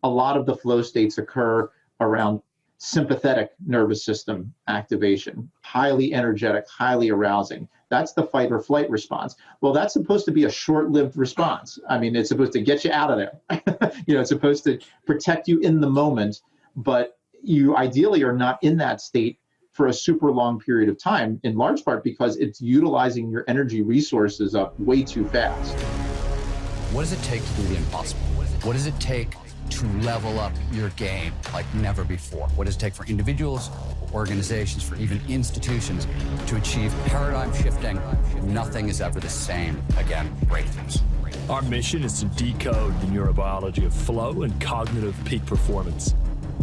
a lot of the flow states occur around sympathetic nervous system activation, highly energetic, highly arousing. That's the fight or flight response. Well, that's supposed to be a short-lived response. I mean, it's supposed to get you out of there. It's supposed to protect you in the moment, but you ideally are not in that state for a super long period of time, in large part because it's utilizing your energy resources up way too fast. What does it take to do the impossible? What does it take to level up your game like never before? What does it take for individuals, organizations, for even institutions to achieve paradigm shifting? Nothing is ever the same again, breakthroughs. Our mission is to decode the neurobiology of flow and cognitive peak performance.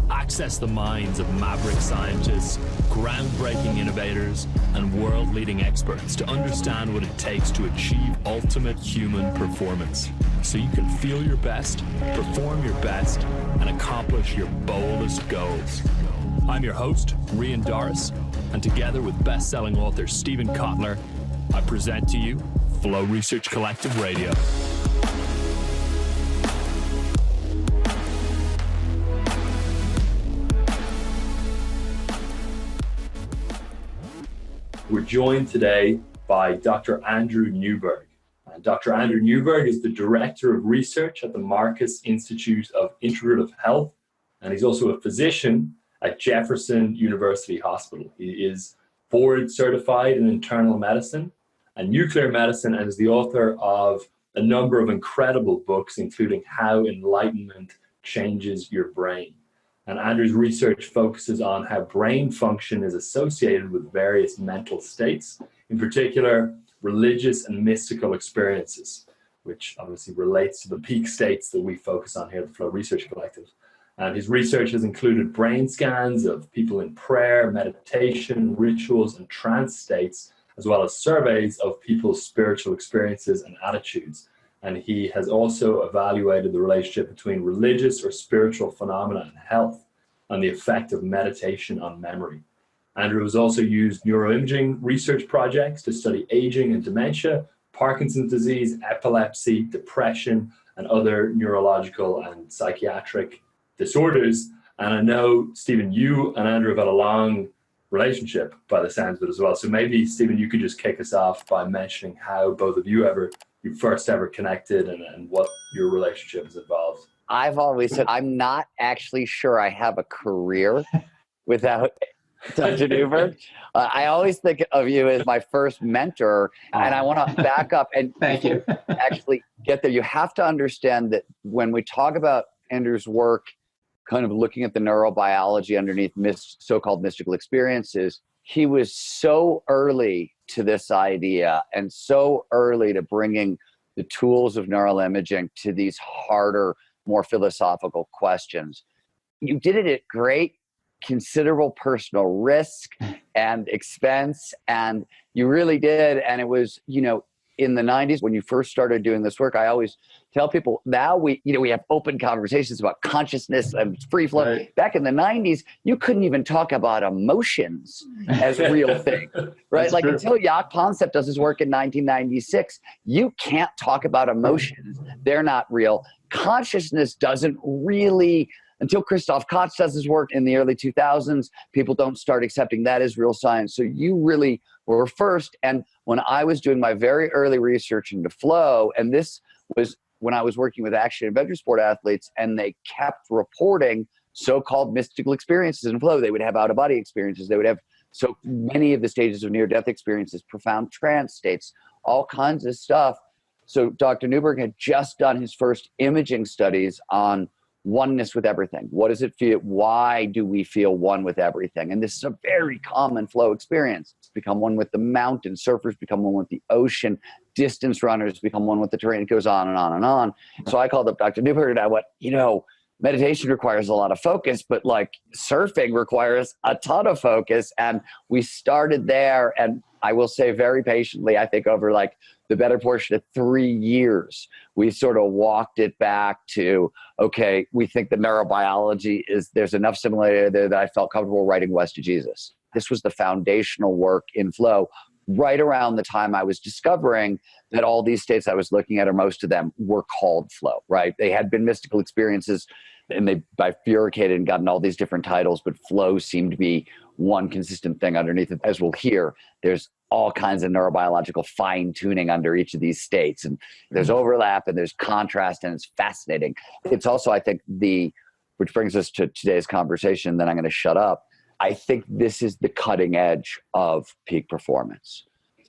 Access the minds of maverick scientists, groundbreaking innovators, and world-leading experts to understand what it takes to achieve ultimate human performance, so you can feel your best, perform your best, and accomplish your boldest goals. I'm your host, Rian Doris, and together with best-selling author Stephen Kotler, I present to you Flow Research Collective Radio. We're joined today by Dr. Andrew Newberg. Dr. Andrew Newberg is the Director of Research at the Marcus Institute of Integrative Health, and he's also a physician at Jefferson University Hospital. He is board certified in internal medicine and nuclear medicine, and is the author of a number of incredible books, including How Enlightenment Changes Your Brain. And Andrew's research focuses on how brain function is associated with various mental states, in particular, religious and mystical experiences, which obviously relates to the peak states that we focus on here at the Flow Research Collective. And his research has included brain scans of people in prayer, meditation, rituals, and trance states, as well as surveys of people's spiritual experiences and attitudes. And he has also evaluated the relationship between religious or spiritual phenomena and health, and the effect of meditation on memory. Andrew has also used neuroimaging research projects to study aging and dementia, Parkinson's disease, epilepsy, depression, and other neurological and psychiatric disorders. And I know, Stephen, you and Andrew have had a long relationship by the sounds of it as well. So maybe, Stephen, you could just kick us off by mentioning how both of you first ever connected and what your relationship has involved. I've always said I'm not actually sure I have a career without Dr. Newberg. I always think of you as my first mentor, and I want to back up and thank you. Actually get there. You have to understand that when we talk about Andrew's work, kind of looking at the neurobiology underneath so-called mystical experiences, he was so early to this idea and so early to bringing the tools of neural imaging to these harder, more philosophical questions. You did it at great, considerable personal risk and expense, and you really did. And it was, in the 90s when you first started doing this work, I always tell people now we have open conversations about consciousness and free flow. Right. Back in the 90s, you couldn't even talk about emotions as a real thing, right? Like true. Until Jaak Panksepp does his work in 1996, you can't talk about emotions. They're not real. Consciousness doesn't really, until Christoph Koch does his work in the early 2000s, people don't start accepting that as real science. So you really were first. And when I was doing my very early research into flow, and this was when I was working with action adventure sport athletes, and they kept reporting so-called mystical experiences in flow. They would have out-of-body experiences. They would have so many of the stages of near-death experiences, profound trance states, all kinds of stuff. So Dr. Newberg had just done his first imaging studies on oneness with everything. What does it feel? Why do we feel one with everything? And this is a very common flow experience. It's become one with the mountain. Surfers become one with the ocean. Distance runners become one with the terrain. It goes on and on and on. So I called up Dr. Newberg and I went, meditation requires a lot of focus, but like surfing requires a ton of focus. And we started there. And I will say very patiently, I think over like the better portion of 3 years, we sort of walked it back to, okay, we think the neurobiology there's enough similarity there that I felt comfortable writing West to Jesus. This was the foundational work in flow right around the time I was discovering that all these states I was looking at, or most of them, were called flow, right? They had been mystical experiences and they bifurcated and gotten all these different titles, but flow seemed to be one consistent thing underneath it. As we'll hear, there's all kinds of neurobiological fine tuning under each of these states, and there's overlap and there's contrast, and it's fascinating. It's also, I think, which brings us to today's conversation, then I'm going to shut up. I think this is the cutting edge of peak performance.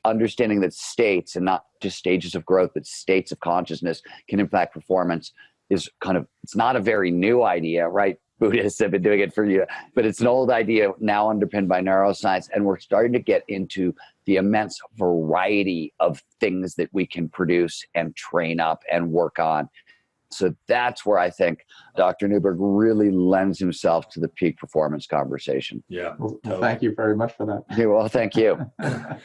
Understanding that states, and not just stages of growth, but states of consciousness can impact performance is it's not a very new idea, right? Buddhists have been doing it for years, but it's an old idea now underpinned by neuroscience. And we're starting to get into the immense variety of things that we can produce and train up and work on. So that's where I think Dr. Newberg really lends himself to the peak performance conversation. Yeah. Well, thank you very much for that. Yeah, well, thank you. Yeah,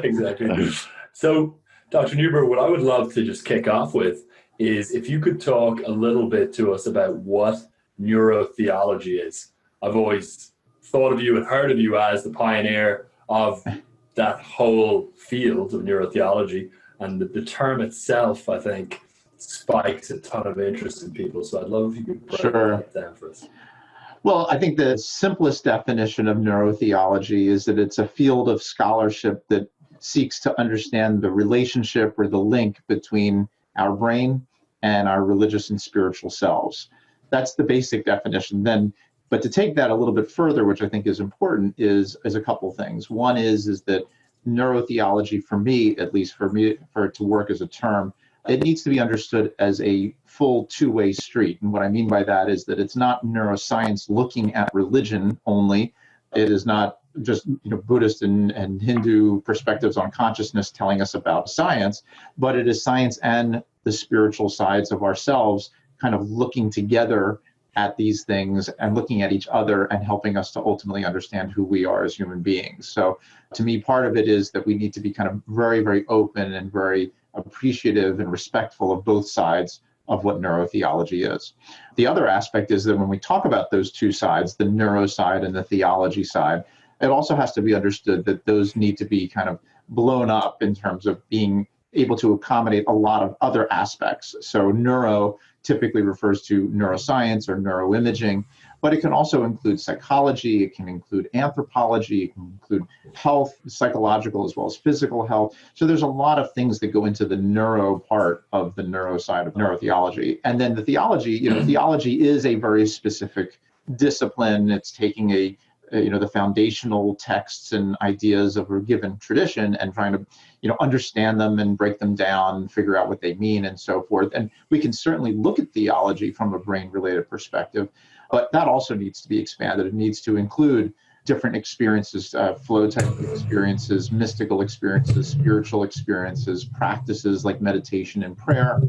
exactly. So, Dr. Newberg, what I would love to just kick off with is if you could talk a little bit to us about what neurotheology is. I've always thought of you and heard of you as the pioneer of that whole field of neurotheology, and the term itself, I think, spikes a ton of interest in people. So I'd love if you could break that down for us. Well, I think the simplest definition of neurotheology is that it's a field of scholarship that seeks to understand the relationship or the link between our brain and our religious and spiritual selves. That's the basic definition. But to take that a little bit further, which I think is important, is a couple things. One is that neurotheology, for me, at least for it to work as a term, it needs to be understood as a full two-way street. And what I mean by that is that it's not neuroscience looking at religion only. It is not just Buddhist and Hindu perspectives on consciousness telling us about science, but it is science and the spiritual sides of ourselves kind of looking together at these things and looking at each other and helping us to ultimately understand who we are as human beings. So to me, part of it is that we need to be kind of very, very open and very appreciative and respectful of both sides of what neurotheology is. The other aspect is that when we talk about those two sides, the neuro side and the theology side, it also has to be understood that those need to be kind of blown up in terms of being able to accommodate a lot of other aspects. So neuro typically refers to neuroscience or neuroimaging, but it can also include psychology, it can include anthropology, it can include health, psychological as well as physical health. So there's a lot of things that go into the neuro part of the neuro side of neurotheology. And then the theology, theology is a very specific discipline. It's taking the foundational texts and ideas of a given tradition and trying to, understand them and break them down, figure out what they mean and so forth. And we can certainly look at theology from a brain-related perspective, but that also needs to be expanded. It needs to include different experiences, flow type experiences, mystical experiences, spiritual experiences, practices like meditation and prayer.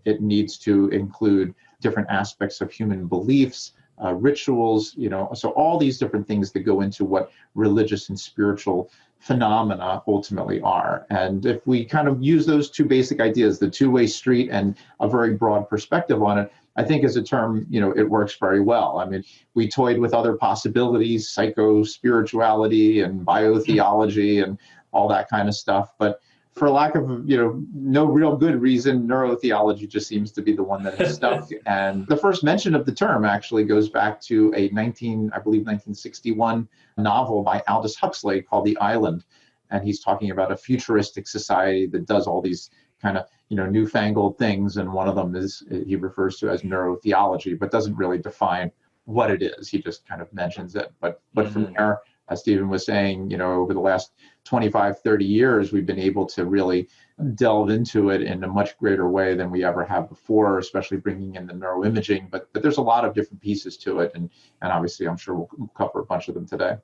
It needs to include different aspects of human beliefs, rituals, so all these different things that go into what religious and spiritual phenomena ultimately are. And if we kind of use those two basic ideas, the two-way street and a very broad perspective on it, I think as a term, it works very well. I mean, we toyed with other possibilities, psycho-spirituality and biotheology and all that kind of stuff. But for lack of, no real good reason, neurotheology just seems to be the one that has stuck. And the first mention of the term actually goes back to a 1961 novel by Aldous Huxley called The Island. And he's talking about a futuristic society that does all these kind of, newfangled things. And one of them is he refers to as neurotheology, but doesn't really define what it is. He just kind of mentions it. But from there, as Stephen was saying, over the last 25, 30 years, we've been able to really delve into it in a much greater way than we ever have before, especially bringing in the neuroimaging. But there's a lot of different pieces to it. And obviously, I'm sure we'll cover a bunch of them today.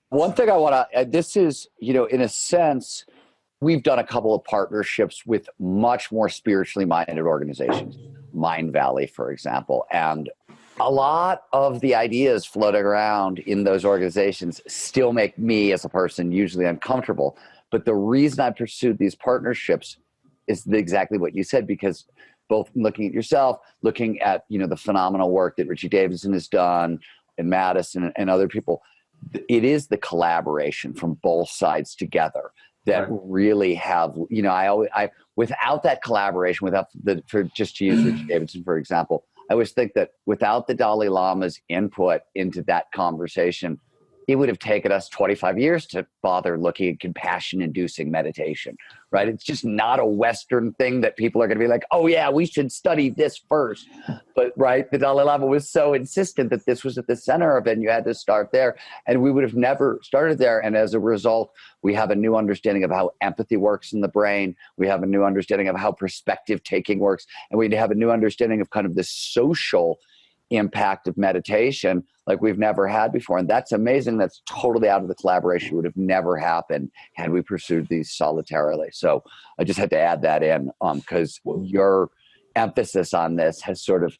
One thing I want to, this is, in a sense, we've done a couple of partnerships with much more spiritually minded organizations, Mind Valley, for example, and a lot of the ideas floating around in those organizations still make me as a person usually uncomfortable. But the reason I pursued these partnerships is exactly what you said, because both looking at yourself, looking at, the phenomenal work that Richie Davidson has done and Madison and other people, it is the collaboration from both sides together that really have, I without that collaboration, just to use Richie Davidson, for example, I always think that without the Dalai Lama's input into that conversation, it would have taken us 25 years to bother looking at compassion-inducing meditation, right? It's just not a Western thing that people are going to be like, oh yeah, we should study this first. But right, the Dalai Lama was so insistent that this was at the center of it, and you had to start there. And we would have never started there. And as a result, we have a new understanding of how empathy works in the brain. We have a new understanding of how perspective taking works. And we have a new understanding of kind of the social impact of meditation like we've never had before. And that's amazing. That's totally out of the collaboration. It would have never happened had we pursued these solitarily. So I just had to add that in because your emphasis on this has sort of,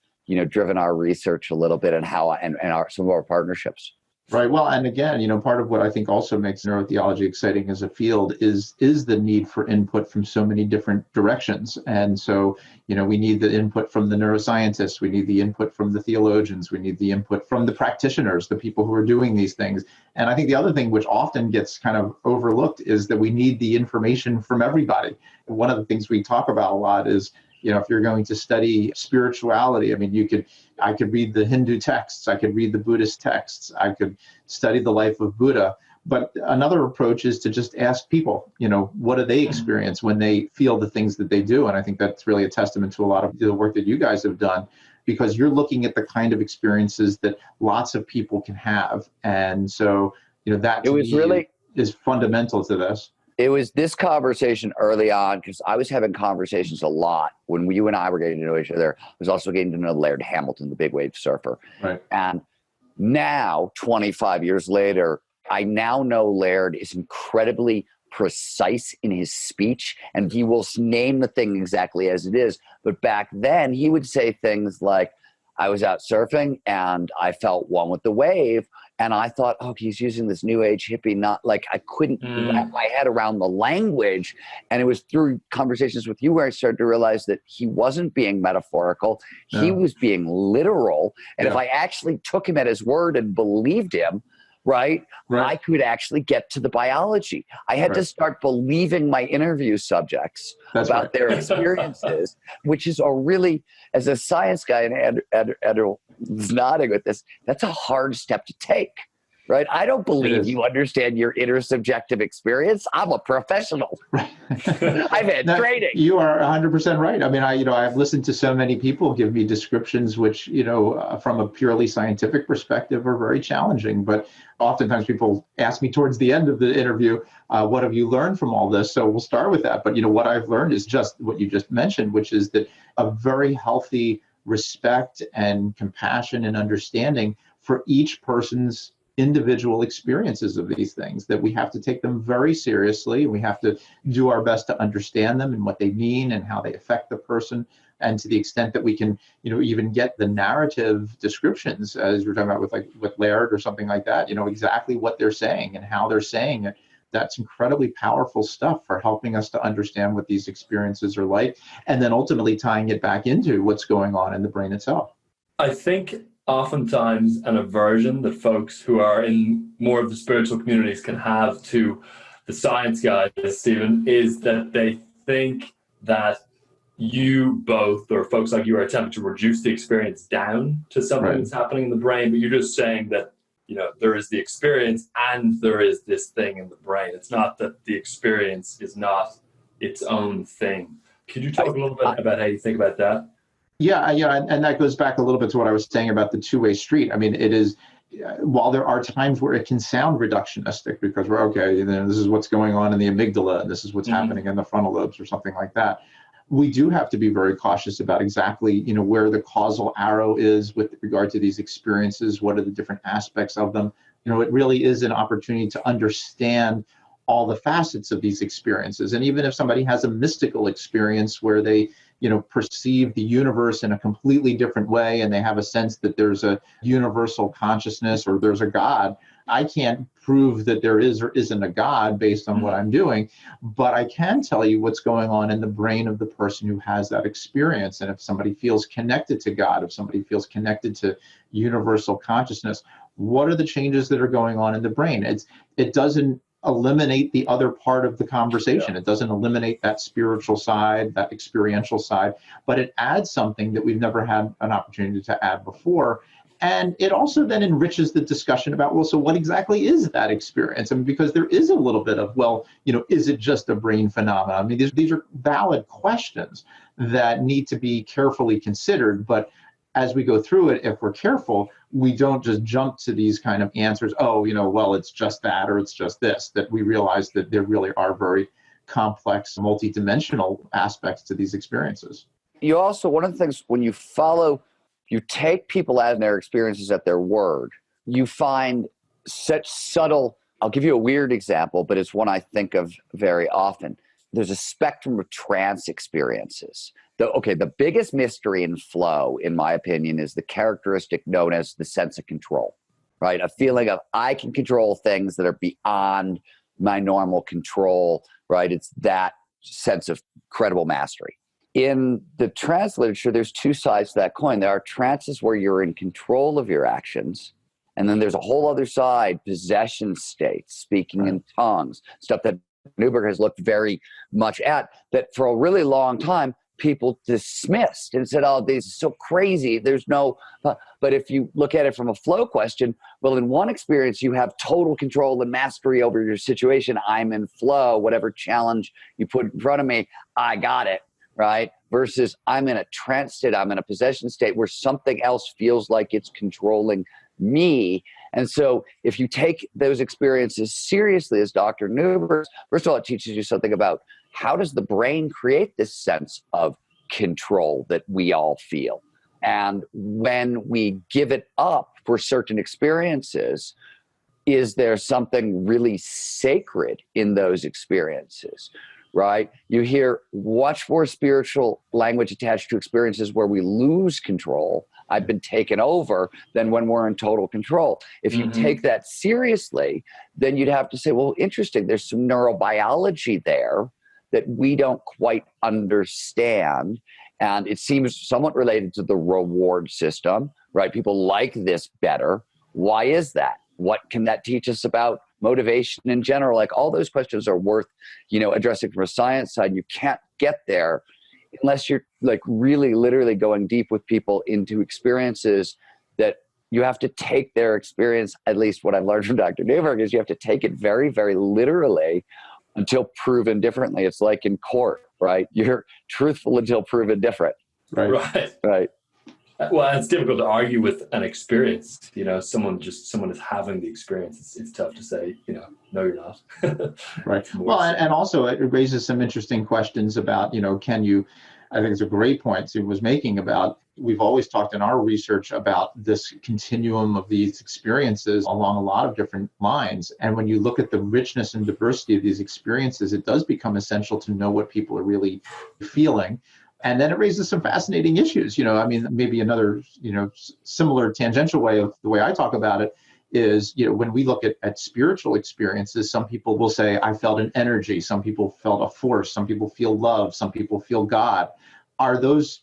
driven our research a little bit and some of our partnerships. Right. Well, and again, part of what I think also makes neurotheology exciting as a field is the need for input from so many different directions. And so, we need the input from the neuroscientists, we need the input from the theologians, we need the input from the practitioners, the people who are doing these things. And I think the other thing which often gets kind of overlooked is that we need the information from everybody. One of the things we talk about a lot is, if you're going to study spirituality, I mean, I could read the Hindu texts, I could read the Buddhist texts, I could study the life of Buddha. But another approach is to just ask people, what do they experience when they feel the things that they do? And I think that's really a testament to a lot of the work that you guys have done, because you're looking at the kind of experiences that lots of people can have. And so, that is fundamental to this. It was this conversation early on, because I was having conversations a lot when you and I were getting to know each other. I was also getting to know Laird Hamilton, the big wave surfer. Right. And now, 25 years later, I now know Laird is incredibly precise in his speech, and he will name the thing exactly as it is. But back then, he would say things like, I was out surfing and I felt one with the wave. And I thought, oh, he's using this new age hippie, not like I couldn't wrap my head around the language. And it was through conversations with you where I started to realize that he wasn't being metaphorical. Yeah. He was being literal. And if I actually took him at his word and believed him, right, I could actually get to the biology. I had to start believing my interview subjects about their experiences, which is a really, as a science guy, and Andrew was nodding with this, that's a hard step to take, right? I don't believe you understand your intersubjective experience. I'm a professional. I've had training. You are 100% right. I mean, I've listened to so many people give me descriptions which, from a purely scientific perspective are very challenging. But oftentimes people ask me towards the end of the interview, what have you learned from all this? So we'll start with that. But, what I've learned is just what you just mentioned, which is that a very healthy respect and compassion and understanding for each person's individual experiences of these things, that we have to take them very seriously. We have to do our best to understand them and what they mean and how they affect the person. And to the extent that we can, even get the narrative descriptions, as we're talking about with Laird or something like that, exactly what they're saying and how they're saying it. That's incredibly powerful stuff for helping us to understand what these experiences are like, and then ultimately tying it back into what's going on in the brain itself. I think oftentimes an aversion that folks who are in more of the spiritual communities can have to the science guys, Stephen, is that they think that you both, or folks like you, are attempting to reduce the experience down to something that's happening in the brain, but you're just saying that, there is the experience and there is this thing in the brain. It's not that the experience is not its own thing. Could you talk a little bit about how you think about that? Yeah, and that goes back a little bit to what I was saying about the two-way street. I mean, it is, while there are times where it can sound reductionistic because we're this is what's going on in the amygdala, and this is what's happening in the frontal lobes or something like that. We do have to be very cautious about exactly, where the causal arrow is with regard to these experiences. What are the different aspects of them? It really is an opportunity to understand all the facets of these experiences. And even if somebody has a mystical experience where they, perceive the universe in a completely different way, and they have a sense that there's a universal consciousness or there's a God, I can't prove that there is or isn't a God based on what I'm doing, but I can tell you what's going on in the brain of the person who has that experience. And if somebody feels connected to God, if somebody feels connected to universal consciousness, what are the changes that are going on in the brain? It doesn't eliminate the other part of the conversation. It doesn't eliminate that spiritual side, that experiential side, but it adds something that we've never had an opportunity to add before. And it also then enriches the discussion about, well, so what exactly is that experience? I mean, because there is a little bit of, well, is it just a brain phenomenon? I mean, these are valid questions that need to be carefully considered. But as we go through it, if we're careful, we don't just jump to these kind of answers, well, it's just that, or it's just this, that we realize that there really are very complex, multidimensional aspects to these experiences. You also, one of the things, when you take people as their experiences at their word, you find such subtle, I'll give you a weird example, but it's one I think of very often. There's a spectrum of trance experiences. The biggest mystery in flow, in my opinion, is the characteristic known as the sense of control, right? A feeling of I can control things that are beyond my normal control, right? It's that sense of credible mastery. In the trance literature, there's two sides to that coin. There are trances where you're in control of your actions. And then there's a whole other side, possession states, speaking in tongues, stuff that Newberg has looked very much at, that for a really long time, people dismissed and said, oh, this is so crazy. There's no, but if you look at it from a flow question, well, in one experience, you have total control and mastery over your situation. I'm in flow, whatever challenge you put in front of me, I got it, right? Versus I'm in a trance state, I'm in a possession state where something else feels like it's controlling me. And so if you take those experiences seriously as Dr. Newberg, first of all, it teaches you something about how does the brain create this sense of control that we all feel? And when we give it up for certain experiences, is there something really sacred in those experiences, right? You hear much more spiritual language attached to experiences where we lose control. I've been taken over than when we're in total control. If you take that seriously, then you'd have to say, well, interesting, there's some neurobiology there that we don't quite understand. And it seems somewhat related to the reward system, right? People like this better. Why is that? What can that teach us about motivation in general? Like all those questions are worth, addressing from a science side. You can't get there unless you're like really literally going deep with people into experiences that you have to take their experience. At least what I've learned from Dr. Newberg is you have to take it very, very literally until proven differently. It's like in court, right? You're truthful until proven different. Right. Well, it's difficult to argue with an experience. Someone is having the experience. It's tough to say, no, you're not. Right. Well, and also it raises some interesting questions about, I think it's a great point he was making about, we've always talked in our research about this continuum of these experiences along a lot of different lines. And when you look at the richness and diversity of these experiences, it does become essential to know what people are really feeling. And then it raises some fascinating issues. Maybe another, similar tangential way of the way I talk about it is, when we look at spiritual experiences, some people will say, I felt an energy. Some people felt a force. Some people feel love. Some people feel God. Are those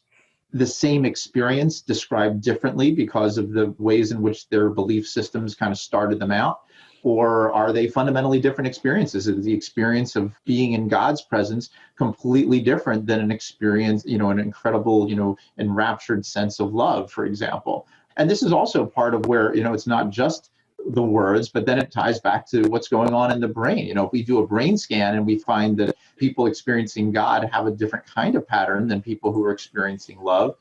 the same experience described differently because of the ways in which their belief systems kind of started them out? Or are they fundamentally different experiences? Is the experience of being in God's presence completely different than an experience, an incredible, enraptured sense of love, for example? And this is also part of where, it's not just the words, but then it ties back to what's going on in the brain. If we do a brain scan and we find that people experiencing God have a different kind of pattern than people who are experiencing love,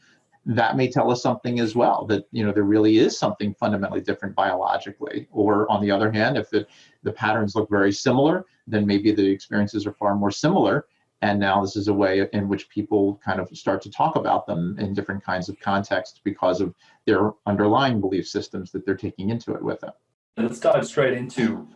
that may tell us something as well, that, there really is something fundamentally different biologically. Or on the other hand, if the patterns look very similar, then maybe the experiences are far more similar. And now this is a way in which people kind of start to talk about them in different kinds of contexts because of their underlying belief systems that they're taking into it with them. And let's dive straight into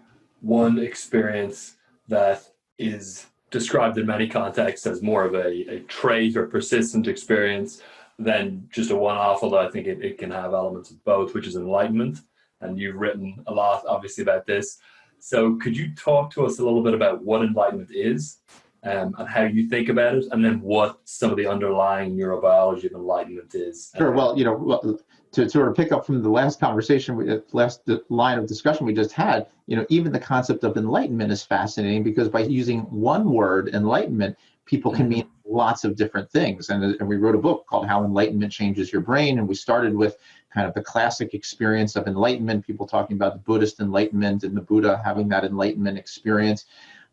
one experience that is described in many contexts as more of a trait or persistent experience than just a one-off, although I think it can have elements of both, which is enlightenment. And you've written a lot, obviously, about this. So could you talk to us a little bit about what enlightenment is and how you think about it, and then what some of the underlying neurobiology of enlightenment is. Sure. Well, to sort of pick up from the last conversation, last line of discussion we just had, even the concept of enlightenment is fascinating, because by using one word, enlightenment, people can mean lots of different things. And we wrote a book called How Enlightenment Changes Your Brain. And we started with kind of the classic experience of enlightenment, people talking about the Buddhist enlightenment and the Buddha having that enlightenment experience.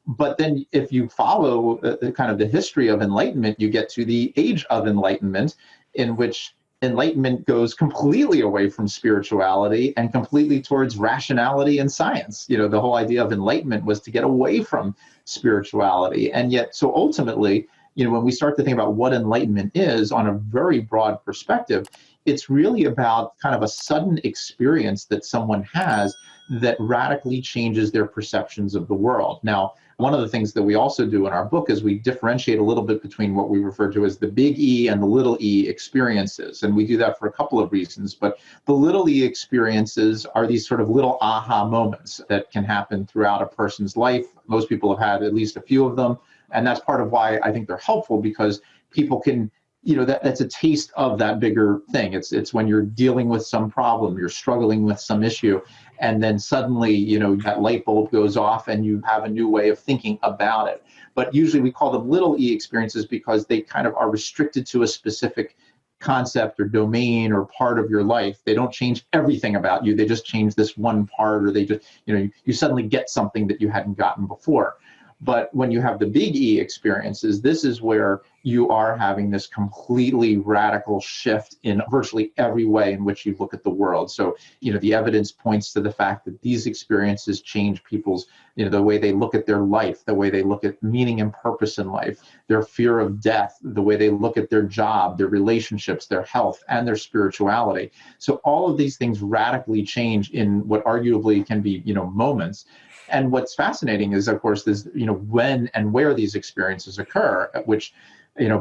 But then if you follow kind of the history of enlightenment, you get to the age of enlightenment, in which enlightenment goes completely away from spirituality and completely towards rationality and science. The whole idea of enlightenment was to get away from spirituality. And yet, so ultimately, when we start to think about what enlightenment is on a very broad perspective, it's really about kind of a sudden experience that someone has that radically changes their perceptions of the world. Now, one of the things that we also do in our book is we differentiate a little bit between what we refer to as the big E and the little e experiences. And we do that for a couple of reasons. But the little e experiences are these sort of little aha moments that can happen throughout a person's life. Most people have had at least a few of them. And that's part of why I think they're helpful, because people can, that's a taste of that bigger thing. It's when you're dealing with some problem, you're struggling with some issue, and then suddenly, that light bulb goes off and you have a new way of thinking about it. But usually we call them little e experiences because they kind of are restricted to a specific concept or domain or part of your life. They don't change everything about you. They just change this one part, or they just, you suddenly get something that you hadn't gotten before. But when you have the big E experiences, this is where you are having this completely radical shift in virtually every way in which you look at the world. So, the evidence points to the fact that these experiences change people's, the way they look at their life, the way they look at meaning and purpose in life, their fear of death, the way they look at their job, their relationships, their health, and their spirituality. So all of these things radically change in what arguably can be, moments. And what's fascinating is, of course, this, when and where these experiences occur, which,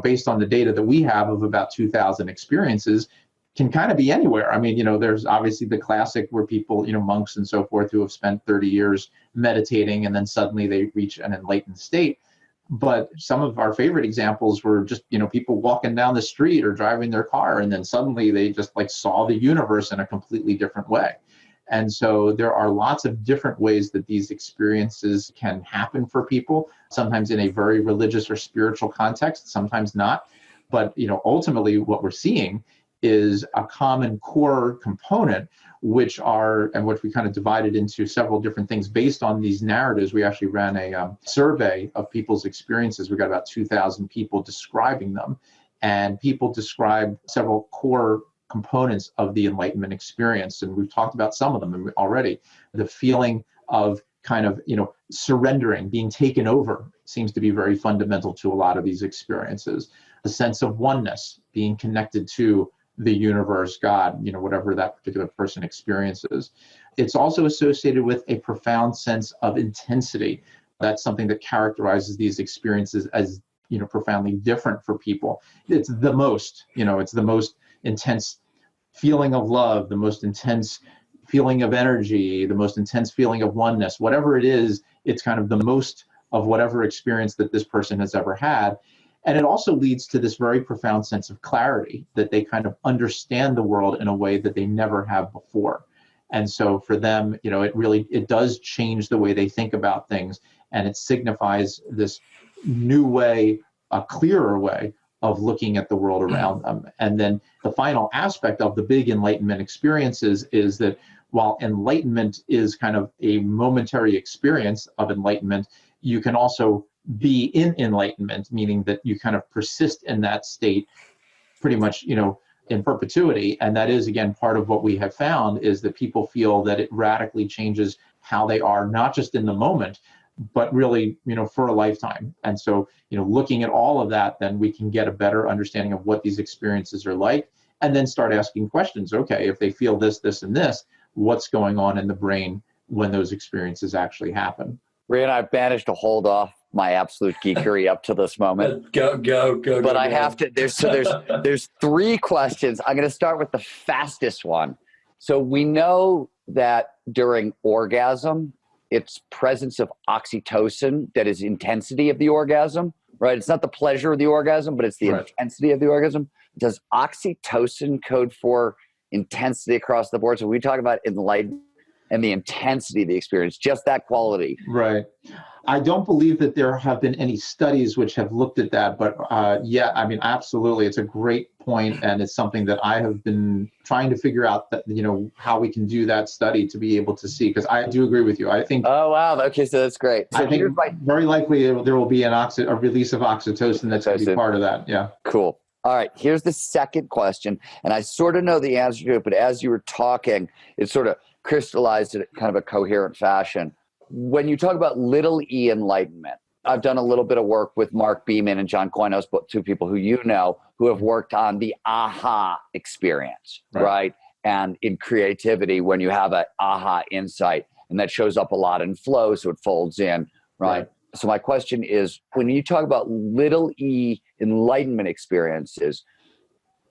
based on the data that we have of about 2,000 experiences, can kind of be anywhere. I mean, there's obviously the classic where people, monks and so forth, who have spent 30 years meditating and then suddenly they reach an enlightened state. But some of our favorite examples were just, people walking down the street or driving their car, and then suddenly they just saw the universe in a completely different way. And so there are lots of different ways that these experiences can happen for people, sometimes in a very religious or spiritual context, sometimes not. But, ultimately what we're seeing is a common core component, which we kind of divided into several different things based on these narratives. We actually ran a survey of people's experiences. We got about 2,000 people describing them, and people described several core components of the enlightenment experience. And we've talked about some of them already. The feeling of kind of, surrendering, being taken over, seems to be very fundamental to a lot of these experiences. The sense of oneness, being connected to the universe, God, whatever that particular person experiences. It's also associated with a profound sense of intensity. That's something that characterizes these experiences as, profoundly different for people. It's the most intense feeling of love, the most intense feeling of energy, the most intense feeling of oneness, whatever it is, it's kind of the most of whatever experience that this person has ever had. And it also leads to this very profound sense of clarity, that they kind of understand the world in a way that they never have before. And so for them, it does change the way they think about things, and it signifies this new way, a clearer way of looking at the world around them. And then the final aspect of the big enlightenment experiences is that while enlightenment is kind of a momentary experience of enlightenment, you can also be in enlightenment, meaning that you kind of persist in that state pretty much, in perpetuity. And that is, again, part of what we have found, is that people feel that it radically changes how they are, not just in the moment, but really, for a lifetime. And so, looking at all of that, then we can get a better understanding of what these experiences are like, and then start asking questions. Okay, if they feel this, this, and this, what's going on in the brain when those experiences actually happen? Ray and I've managed to hold off my absolute geekery up to this moment. Go. But I have to, there's three questions. I'm going to start with the fastest one. So we know that during orgasm, it's presence of oxytocin that is intensity of the orgasm. right? It's not the pleasure of the orgasm, but it's the intensity of the orgasm. Does oxytocin code for intensity across the board? So we talk about enlightenment and the intensity of the experience, just that quality. Right. I don't believe that there have been any studies which have looked at that, but yeah, I mean, absolutely. It's a great point, and it's something that I have been trying to figure out that, how we can do that study to be able to see, because I do agree with you. I think. Oh, wow. Okay, so that's great. So I think very likely there will be a release of oxytocin that's going to be part of that. Yeah. Cool. All right, here's the second question, and I sort of know the answer to it, but as you were talking, it sort of crystallized in kind of a coherent fashion. When you talk about little e enlightenment, I've done a little bit of work with Mark Beeman and John Coinos, two people who you know, who have worked on the aha experience, right? And in creativity, when you have an aha insight, and that shows up a lot in flow, so it folds in, right? So my question is, when you talk about little e enlightenment experiences,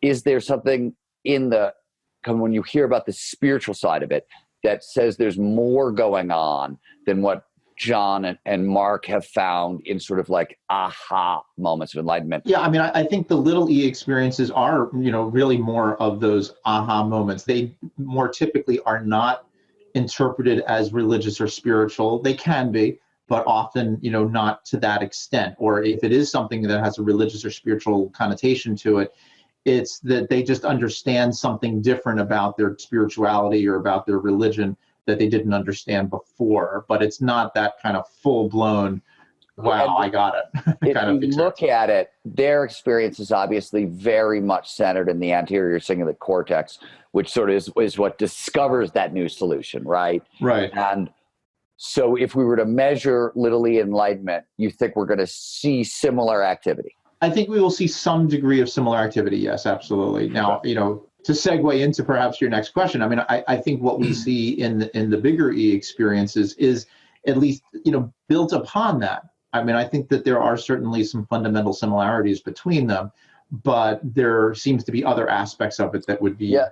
is there something when you hear about the spiritual side of it that says there's more going on than what John and Mark have found in sort of like aha moments of enlightenment? Yeah, I mean, I think the little e experiences are, really more of those aha moments. They more typically are not interpreted as religious or spiritual. They can be, but often, not to that extent. Or if it is something that has a religious or spiritual connotation to it, it's that they just understand something different about their spirituality or about their religion that they didn't understand before. But it's not that kind of full-blown, wow, I got it. If you look at it, their experience is obviously very much centered in the anterior cingulate cortex, which sort of is what discovers that new solution, right? Right. And so if we were to measure little e enlightenment, you think we're going to see similar activity? I think we will see some degree of similar activity. Yes, absolutely. Now, to segue into perhaps your next question, I mean, I think what we see in the bigger E experiences is at least, built upon that. I mean, I think that there are certainly some fundamental similarities between them, but there seems to be other aspects of it that would be. Yeah,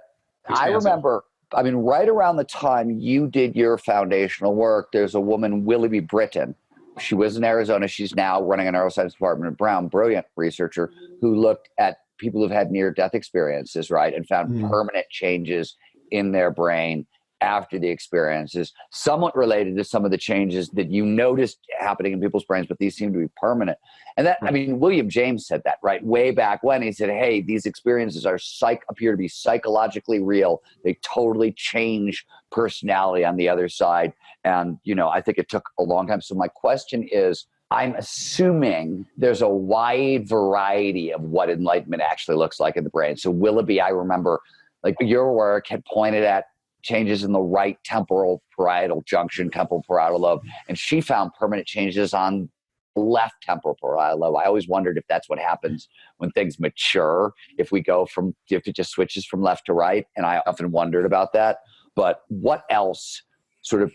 expansive. I remember. I mean, right around the time you did your foundational work, there's a woman, Willoughby Britton. She was in Arizona. She's now running a neuroscience department at Brown, brilliant researcher, who looked at people who've had near-death experiences, right, and found permanent changes in their brain after the experiences, somewhat related to some of the changes that you noticed happening in people's brains, but these seem to be permanent. And that, I mean, William James said that, right, way back when. He said, hey, these experiences appear to be psychologically real. They totally change personality on the other side. And, I think it took a long time. So my question is, I'm assuming there's a wide variety of what enlightenment actually looks like in the brain. So Willoughby, I remember, like, your work had pointed at changes in the right temporal parietal junction, temporal parietal lobe, and she found permanent changes on the left temporal parietal lobe. I always wondered if that's what happens when things mature, if it just switches from left to right, and I often wondered about that. But what else sort of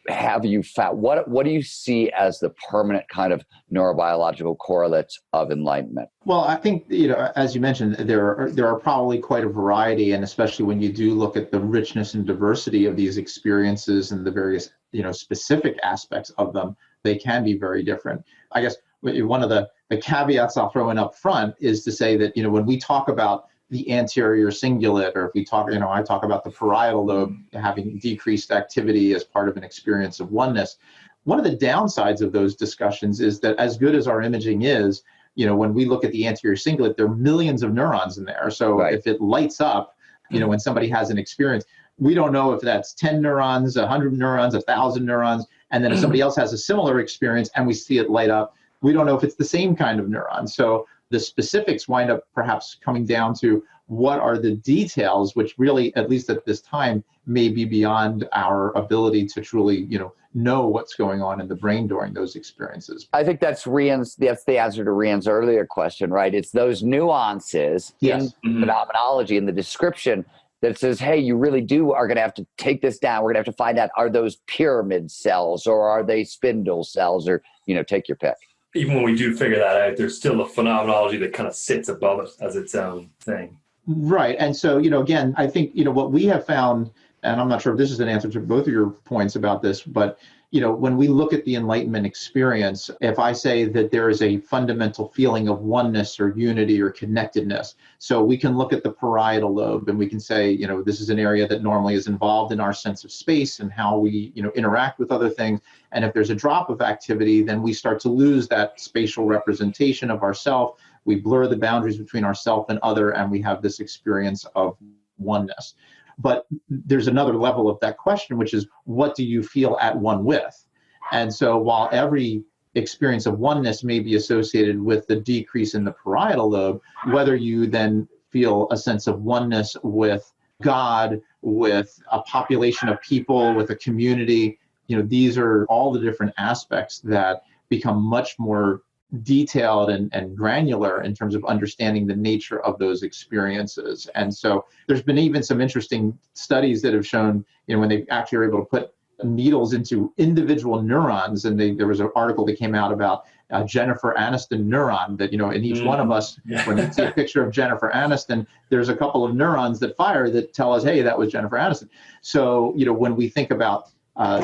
have you found? What do you see as the permanent kind of neurobiological correlates of enlightenment? Well, I think, as you mentioned, there are probably quite a variety, and especially when you do look at the richness and diversity of these experiences and the various, specific aspects of them, they can be very different. I guess one of the caveats I'll throw in up front is to say that, when we talk about the anterior cingulate, or if we talk, I talk about the parietal lobe having decreased activity as part of an experience of oneness. One of the downsides of those discussions is that as good as our imaging is, when we look at the anterior cingulate, there are millions of neurons in there. So if it lights up, when somebody has an experience, we don't know if that's 10 neurons, 100 neurons, 1,000 neurons. And then if somebody else has a similar experience and we see it light up, we don't know if it's the same kind of neuron. So the specifics wind up perhaps coming down to what are the details, which really, at least at this time, may be beyond our ability to truly, know what's going on in the brain during those experiences. I think that's the answer to Rian's earlier question, right? It's those nuances in phenomenology, in the description, that says, hey, you really are going to have to take this down. We're going to have to find out, are those pyramid cells or are they spindle cells, or, take your pick. Even when we do figure that out, there's still a phenomenology that kind of sits above it as its own thing. Right. And so, again, I think, what we have found, and I'm not sure if this is an answer to both of your points about this, but, when we look at the Enlightenment experience, if I say that there is a fundamental feeling of oneness or unity or connectedness, so we can look at the parietal lobe and we can say, this is an area that normally is involved in our sense of space and how we, interact with other things. And if there's a drop of activity, then we start to lose that spatial representation of ourself. We blur the boundaries between ourself and other, and we have this experience of oneness. But there's another level of that question, which is, what do you feel at one with? And so while every experience of oneness may be associated with the decrease in the parietal lobe, whether you then feel a sense of oneness with God, with a population of people, with a community, these are all the different aspects that become much more detailed and granular in terms of understanding the nature of those experiences. And so there's been even some interesting studies that have shown, when they actually are able to put needles into individual neurons, and there was an article that came out about Jennifer Aniston neuron, that, in each one of us, when you see a picture of Jennifer Aniston, there's a couple of neurons that fire that tell us, hey, that was Jennifer Aniston. So, when we think about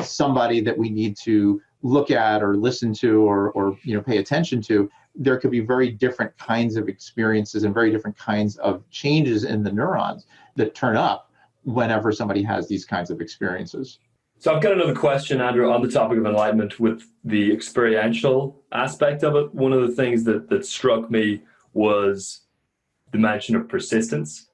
somebody that we need to look at or listen to or pay attention to, there could be very different kinds of experiences and very different kinds of changes in the neurons that turn up whenever somebody has these kinds of experiences. So I've got another question, Andrew, on the topic of enlightenment with the experiential aspect of it. One of the things that struck me was the mention of persistence,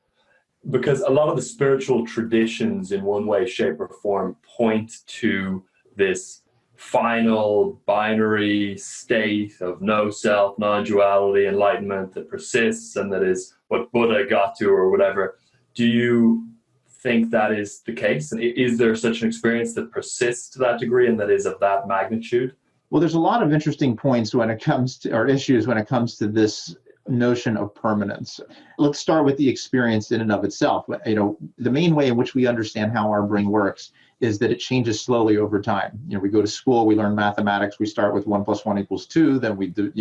because a lot of the spiritual traditions in one way, shape, or form point to this final binary state of no self, non-duality, enlightenment that persists, and that is what Buddha got to, or whatever. Do you think that is the case? And is there such an experience that persists to that degree and that is of that magnitude? Well, there's a lot of interesting points when it comes to, or issues when it comes to this notion of permanence. Let's start with the experience in and of itself. The main way in which we understand how our brain works is that it changes slowly over time. We go to school, we learn mathematics, we start with 1 + 1 = 2, then we do,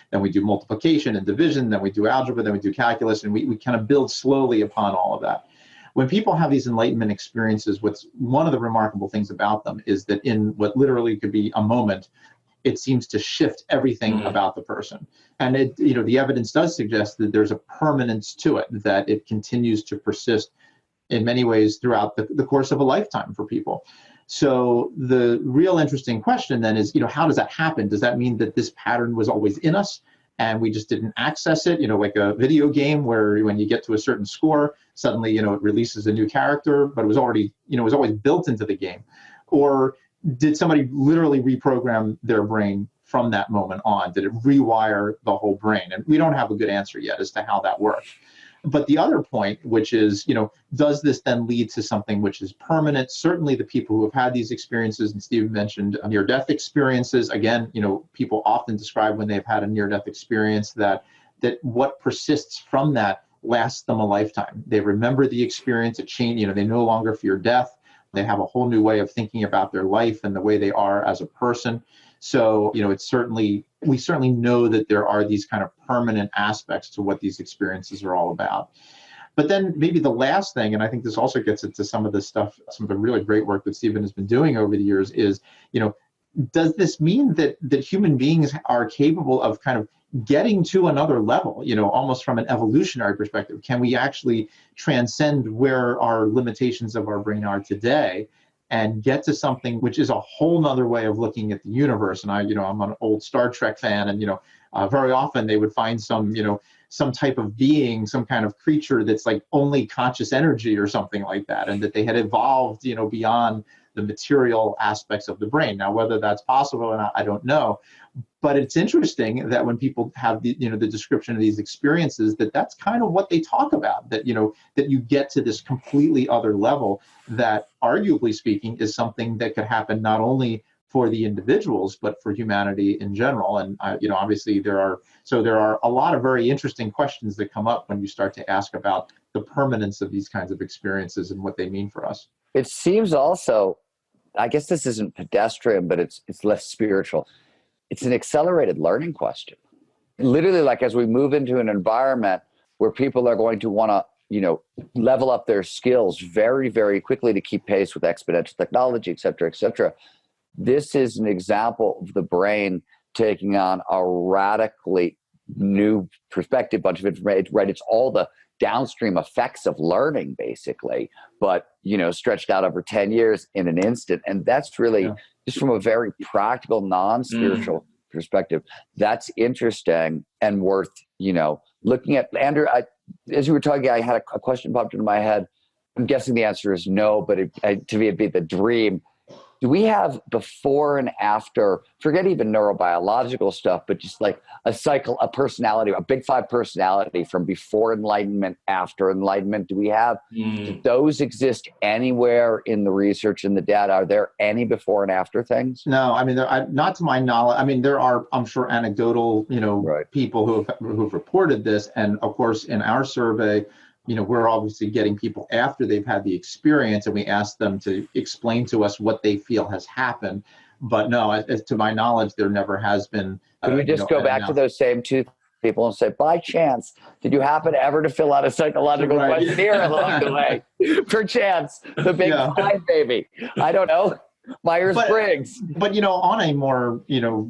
then we do multiplication and division, then we do algebra, then we do calculus, and we kind of build slowly upon all of that. When people have these enlightenment experiences, what's one of the remarkable things about them is that in what literally could be a moment, it seems to shift everything about the person. And the evidence does suggest that there's a permanence to it, that it continues to persist in many ways throughout the course of a lifetime for people. So the real interesting question then is, how does that happen? Does that mean that this pattern was always in us and we just didn't access it? Like a video game where when you get to a certain score, suddenly, it releases a new character, but it was already, it was always built into the game. Or did somebody literally reprogram their brain from that moment on? Did it rewire the whole brain? And we don't have a good answer yet as to how that works. But the other point, which is, does this then lead to something which is permanent? Certainly the people who have had these experiences, and Steve mentioned near-death experiences, again, people often describe when they've had a near-death experience that what persists from that lasts them a lifetime. They remember the experience, it changed, they no longer fear death. They have a whole new way of thinking about their life and the way they are as a person. So, we certainly know that there are these kind of permanent aspects to what these experiences are all about. But then maybe the last thing, and I think this also gets into some of the stuff, some of the really great work that Stephen has been doing over the years is, does this mean that human beings are capable of kind of getting to another level, almost from an evolutionary perspective? Can we actually transcend where our limitations of our brain are today and get to something which is a whole nother way of looking at the universe? And I'm an old Star Trek fan, and, very often they would find some type of being, some kind of creature that's like only conscious energy or something like that, and that they had evolved, beyond the material aspects of the brain. Now, whether that's possible or not, I don't know. But it's interesting that when people have the description of these experiences, that's kind of what they talk about, that you get to this completely other level that, arguably speaking, is something that could happen not only for the individuals, but for humanity in general. And, obviously there are a lot of very interesting questions that come up when you start to ask about the permanence of these kinds of experiences and what they mean for us. It seems also, I guess this isn't pedestrian, but it's less spiritual. It's an accelerated learning question. Literally, like as we move into an environment where people are going to want to, level up their skills very, very quickly to keep pace with exponential technology, et cetera, this is an example of the brain taking on a radically new perspective, bunch of information, right? It's all the downstream effects of learning, basically, but, stretched out over 10 years in an instant. And that's really just from a very practical, non-spiritual perspective. That's interesting and worth, looking at. Andrew, as you were talking, I had a question popped into my head. I'm guessing the answer is no, but to me, it'd be the dream. Do we have before and after, forget even neurobiological stuff, but just like a cycle, a personality, a big five personality from before enlightenment, after enlightenment? Do we have, do those exist anywhere in the research and the data? Are there any before and after things? No, I mean, not to my knowledge. I mean, there are, I'm sure, anecdotal, people who've reported this. And of course, in our survey, we're obviously getting people after they've had the experience, and we ask them to explain to us what they feel has happened. But no, as to my knowledge, there never has been. Could we just go back to those same two people and say, by chance, did you happen ever to fill out a psychological questionnaire along the way? Perchance, the big five, baby. I don't know. Myers-Briggs. But on a more,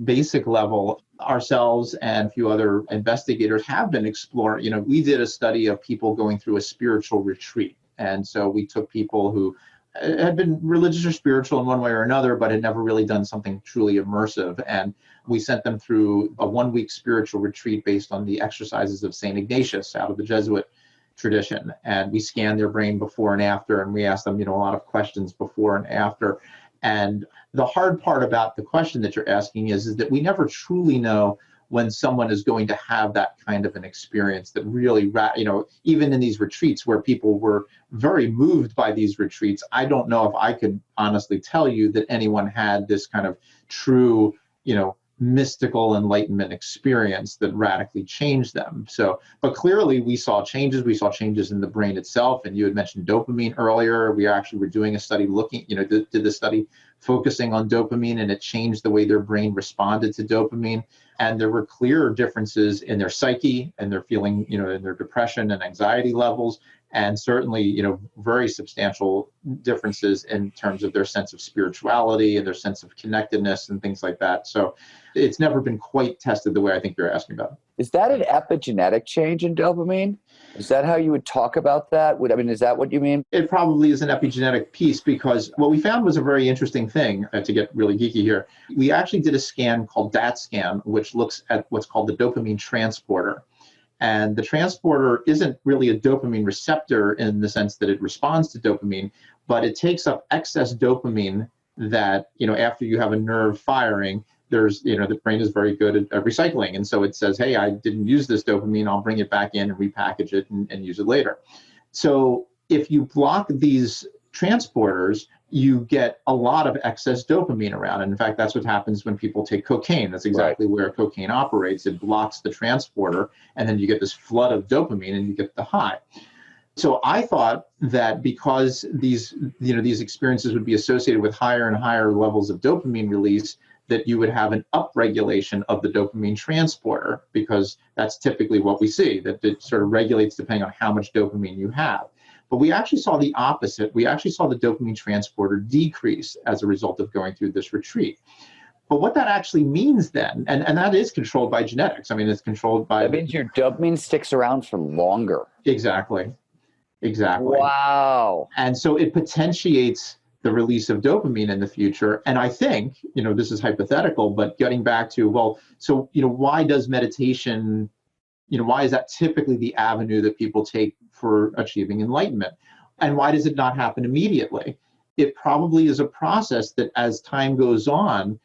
basic level, ourselves and a few other investigators have been exploring, we did a study of people going through a spiritual retreat. And so we took people who had been religious or spiritual in one way or another, but had never really done something truly immersive. And we sent them through a 1-week spiritual retreat based on the exercises of St. Ignatius out of the Jesuit tradition. And we scanned their brain before and after, and we asked them, a lot of questions before and after. And the hard part about the question that you're asking is that we never truly know when someone is going to have that kind of an experience that really, even in these retreats where people were very moved by these retreats, I don't know if I could honestly tell you that anyone had this kind of true, mystical enlightenment experience that radically changed them. So, but clearly we saw changes. We saw changes in the brain itself. And you had mentioned dopamine earlier. We actually were doing a study looking, did the study focusing on dopamine, and it changed the way their brain responded to dopamine. And there were clear differences in their psyche and their feeling, in their depression and anxiety levels. And certainly, very substantial differences in terms of their sense of spirituality and their sense of connectedness and things like that. So it's never been quite tested the way I think you're asking about. Is that an epigenetic change in dopamine? Is that how you would talk about that? Is that what you mean? It probably is an epigenetic piece, because what we found was a very interesting thing, to get really geeky here. We actually did a scan called DAT scan, which looks at what's called the dopamine transporter. And the transporter isn't really a dopamine receptor in the sense that it responds to dopamine, but it takes up excess dopamine that, after you have a nerve firing, there's, the brain is very good at recycling. And so it says, hey, I didn't use this dopamine, I'll bring it back in and repackage it and use it later. So if you block these transporters, you get a lot of excess dopamine around. And in fact, that's what happens when people take cocaine. That's exactly where cocaine operates. It blocks the transporter, and then you get this flood of dopamine and you get the high. So I thought that because these experiences would be associated with higher and higher levels of dopamine release, that you would have an upregulation of the dopamine transporter, because that's typically what we see, that it sort of regulates depending on how much dopamine you have. But we actually saw the opposite. We actually saw the dopamine transporter decrease as a result of going through this retreat. But what that actually means then, and that is controlled by genetics. I mean, it's controlled by... That means your dopamine sticks around for longer. Exactly. Wow. And so it potentiates the release of dopamine in the future. And I think, this is hypothetical, but getting back to, why does meditation... why is that typically the avenue that people take for achieving enlightenment? And why does it not happen immediately? It probably is a process that as time goes on,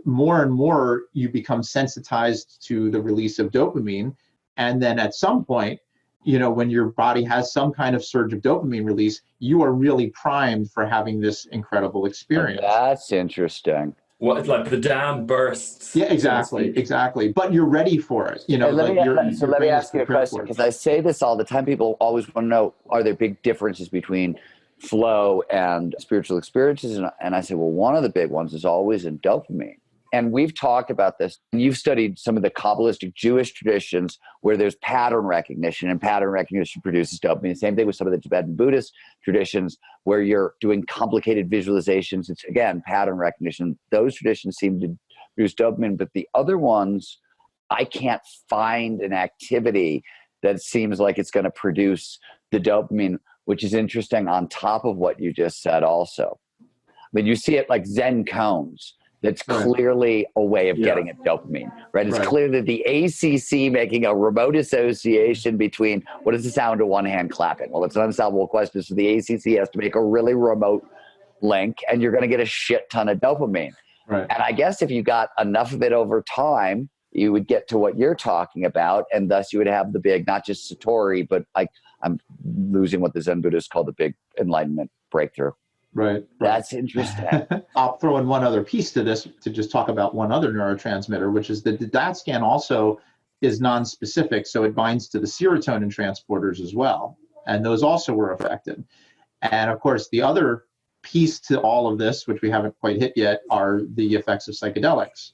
more and more you become sensitized to the release of dopamine. And then at some point, when your body has some kind of surge of dopamine release, you are really primed for having this incredible experience. That's interesting. Well, it's like the dam bursts. Yeah, exactly. But you're ready for it. Let me ask you a question, because I say this all the time. People always want to know, are there big differences between flow and spiritual experiences? And I say, well, one of the big ones is always in dopamine. And we've talked about this. You've studied some of the Kabbalistic Jewish traditions where there's pattern recognition, and pattern recognition produces dopamine. Same thing with some of the Tibetan Buddhist traditions where you're doing complicated visualizations. It's, again, pattern recognition. Those traditions seem to produce dopamine, but the other ones, I can't find an activity that seems like it's going to produce the dopamine, which is interesting on top of what you just said also. I mean, you see it like Zen cones. That's clearly a way of getting at dopamine, right? It's clear that the ACC making a remote association between what is the sound of one hand clapping? Well, it's an unsolvable question. So the ACC has to make a really remote link, and you're going to get a shit ton of dopamine. Right. And I guess if you got enough of it over time, you would get to what you're talking about, and thus you would have the big, not just Satori, but I'm losing what the Zen Buddhists call the big enlightenment breakthrough. Right. That's interesting. I'll throw in one other piece to this to just talk about one other neurotransmitter, which is that the DAT scan also is non-specific, so it binds to the serotonin transporters as well. And those also were affected. And of course, the other piece to all of this, which we haven't quite hit yet, are the effects of psychedelics,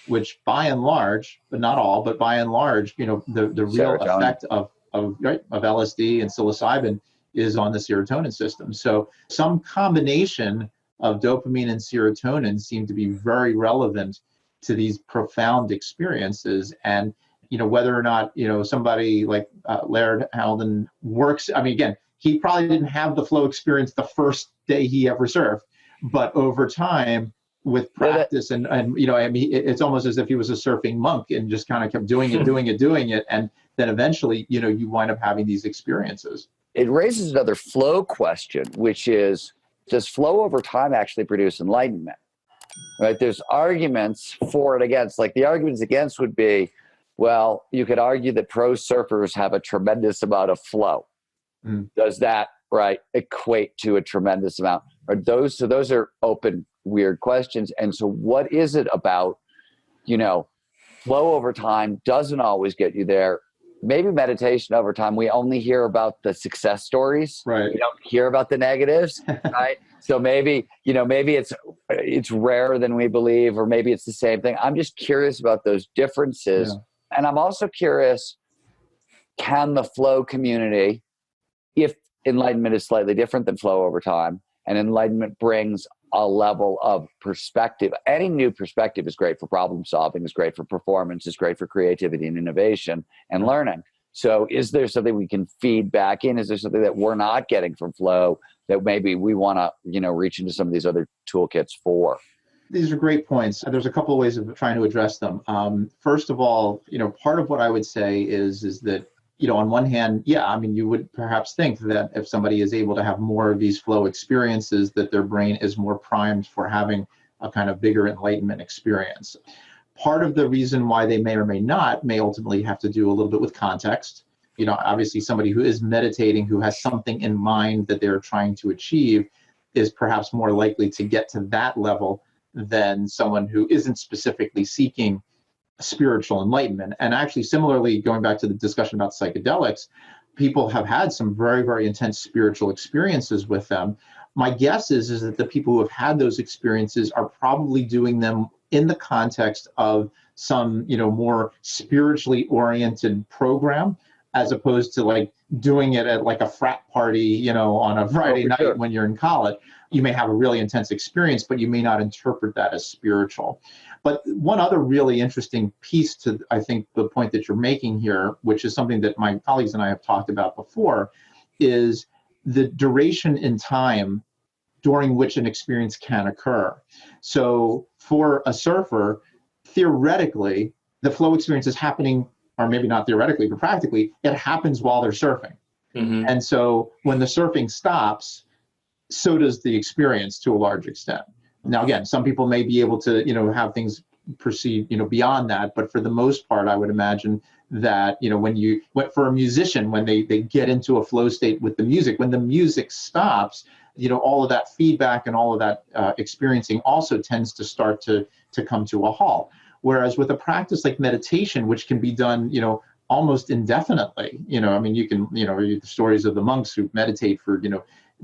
which by and large, but not all, but by and large, the real Serotonin. effect of LSD and psilocybin is on the serotonin system. So some combination of dopamine and serotonin seem to be very relevant to these profound experiences. And, whether or not, somebody like Laird Halden works, I mean, again, he probably didn't have the flow experience the first day he ever surfed, but over time with practice and it's almost as if he was a surfing monk and just kind of kept doing it. And then eventually, you wind up having these experiences. It raises another flow question, which is, does flow over time actually produce enlightenment? Right? There's arguments for and against. Like the arguments against would be, well, you could argue that pro surfers have a tremendous amount of flow. Does that equate to a tremendous amount? Or those are open, weird questions. And so what is it about, flow over time doesn't always get you there. Maybe meditation over time, we only hear about the success stories. Right. We don't hear about the negatives, right? So maybe it's rarer than we believe, or maybe it's the same thing. I'm just curious about those differences. Yeah. And I'm also curious, can the flow community, if enlightenment is slightly different than flow over time, and enlightenment brings a level of perspective. Any new perspective is great for problem solving, is great for performance, is great for creativity and innovation and learning. So is there something we can feed back in? Is there something that we're not getting from flow that maybe we want to, reach into some of these other toolkits for? These are great points. There's a couple of ways of trying to address them. First of all, part of what I would say is that, on one hand, you would perhaps think that if somebody is able to have more of these flow experiences, that their brain is more primed for having a kind of bigger enlightenment experience. Part of the reason why they may or may not may ultimately have to do a little bit with context. Obviously somebody who is meditating, who has something in mind that they're trying to achieve, is perhaps more likely to get to that level than someone who isn't specifically seeking spiritual enlightenment. And actually, similarly, going back to the discussion about psychedelics, people have had some very, very intense spiritual experiences with them. My guess is that the people who have had those experiences are probably doing them in the context of some, more spiritually oriented program, as opposed to like doing it at like a frat party, on a Friday night when you're in college. You may have a really intense experience, but you may not interpret that as spiritual. But one other really interesting piece to, I think, the point that you're making here, which is something that my colleagues and I have talked about before, is the duration in time during which an experience can occur. So for a surfer, theoretically, the flow experience is happening, or maybe not theoretically, but practically, it happens while they're surfing. Mm-hmm. And so when the surfing stops, so does the experience to a large extent. Now, again, some people may be able to, have things proceed, beyond that. But for the most part, I would imagine that, for a musician, when they get into a flow state with the music, when the music stops, all of that feedback and all of that experiencing also tends to start to come to a halt. Whereas with a practice like meditation, which can be done, almost indefinitely, you can, read the stories of the monks who meditate for,